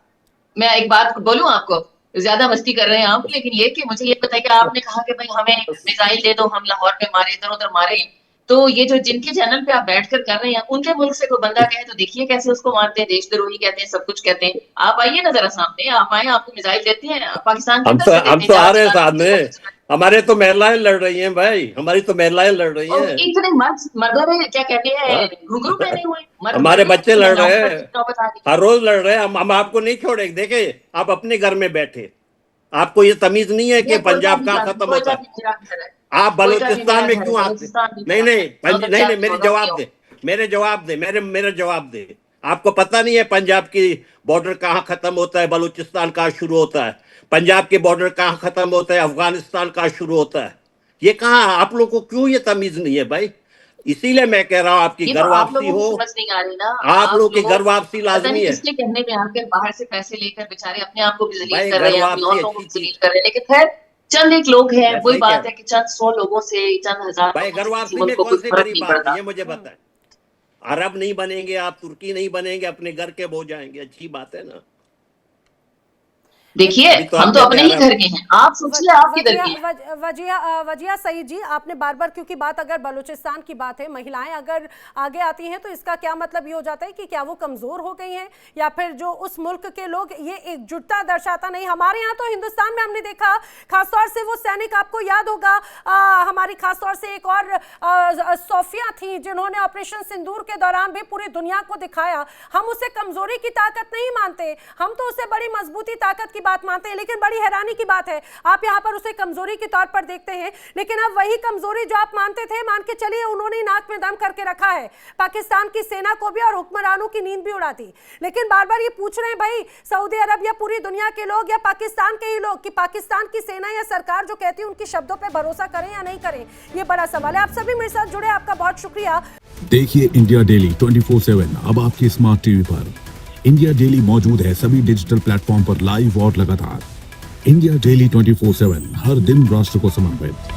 मैं एक बात बोलूं आपको, ज्यादा मस्ती कर रहे हैं आप, लेकिन ये कि मुझे ये पता है कि आपने कहा कि भाई हमें मिसाइल दे दो, हम लाहौर पे मारे, इधर उधर मारे। तो ये जो जिनके चैनल पे आप बैठकर कर रहे हैं, उनके मुल्क से कोई बंदा कहे तो देखिए कैसे उसको मारते हैं, देशद्रोही कहते हैं, सब कुछ कहते हैं। आप आइए ना जरा सामने, आप आए, आपको मिसाइल देते हैं पाकिस्तान के हम अंदर से तो देते हैं, आ रहे हैं जहाँ सामने, हमारे तो महिलाएं लड़ रही हैं भाई, हमारी तो महिलाएं लड़ रही और हैं, इतने मर्दों में क्या कहते हैं, घुंघरू पहने हुए मर्द हमारे खड़े बच्चे हैं, लड़ रहे नौबत हैं, नौबत आ गई। हर रोज लड़ रहे हैं। हम आपको नहीं छोड़ेंगे। देखे, आप अपने घर में बैठे, आपको ये तमीज नहीं है कि पंजाब कहाँ खत्म होता है। आप बलूचिस्तान में क्यों आते? नहीं, मेरे जवाब दे, मेरे जवाब दे। आपको पता नहीं है पंजाब की बॉर्डर कहाँ खत्म होता है, बलूचिस्तान कहाँ शुरू होता है, पंजाब के बॉर्डर कहाँ खत्म होता है, अफगानिस्तान कहाँ शुरू होता है? ये कहाँ, आप लोगों को क्यों ये तमीज नहीं है भाई? इसीलिए मैं कह रहा हूँ आपकी घर वापसी हो, समझ नहीं आ रही ना, आप लोगों की घर वापसी लाजमी है। इसके कहने में आकर बाहर से पैसे लेकर बेचारे अपने आप को भी भाई, जलील कर रहे घर हैं, अपनी वापसी औरतों को अच्छी भी जलील कर रहे हैं, लेकिन खैर चंद एक लोग हैं, मैं वही सही बात कह है कि चंद 100 लोगों से, चंद हजार भाई, लोगों घर से वापसी किसी में मुल्क को कौन कोई सी फर्क बड़ी नहीं बात है? पड़ता। ये मुझे बताएं। अरब नहीं बनेंगे आप, तुर्की नहीं बनेंगे, अपने घर के हो जाएंगे, अच्छी बात है ना? देखिए, तो हम तो आपने अपने ही प्यारा- घर के हैं, आप सोचिए आप किधर के हैं। वजिया सईद जी, आपने बार बार, क्योंकि बात अगर बलूचिस्तान की बात है, महिलाएं अगर आगे आती हैं तो इसका क्या मतलब ये हो जाता है कि क्या वो कमजोर हो गई हैं, या फिर जो उस मुल्क के लोग, ये एकजुटता दर्शाता नहीं। हमारे यहाँ तो हिंदुस्तान में हमने देखा, खासतौर से वो सैनिक, आपको याद होगा, हमारी खासतौर से एक और सोफिया थी जिन्होंने ऑपरेशन सिंदूर के दौरान भी पूरी दुनिया को दिखाया। हम उसे कमजोरी की ताकत नहीं मानते, हम तो उसे बड़ी मजबूती ताकत की बात मानते हैं। लेकिन बड़ी हैरानी की बात है, आप यहाँ पर उसे कमजोरी के तौर पर देखते हैं, लेकिन अब वही कमजोरी जो आप मानते थे, मान के चलिए उन्होंने नाक में दम करके रखा है, पाकिस्तान की सेना को भी और हुक्मरानों की नींद भी उड़ाती। लेकिन बार बार ये पूछ रहे हैं भाई सऊदी अरब या पूरी दुनिया के लोग या पाकिस्तान के ही लोग कि पाकिस्तान की सेना या सरकार जो कहती है उनकी शब्दों पर भरोसा करें या नहीं करें, ये बड़ा सवाल है। आप सभी मेरे साथ जुड़े, आपका बहुत शुक्रिया। देखिए इंडिया डेली 24/7 अब आपके स्मार्ट टीवी पर। इंडिया डेली मौजूद है सभी डिजिटल प्लेटफॉर्म पर लाइव और लगातार। इंडिया डेली 24/7 हर दिन राष्ट्र को समर्पित।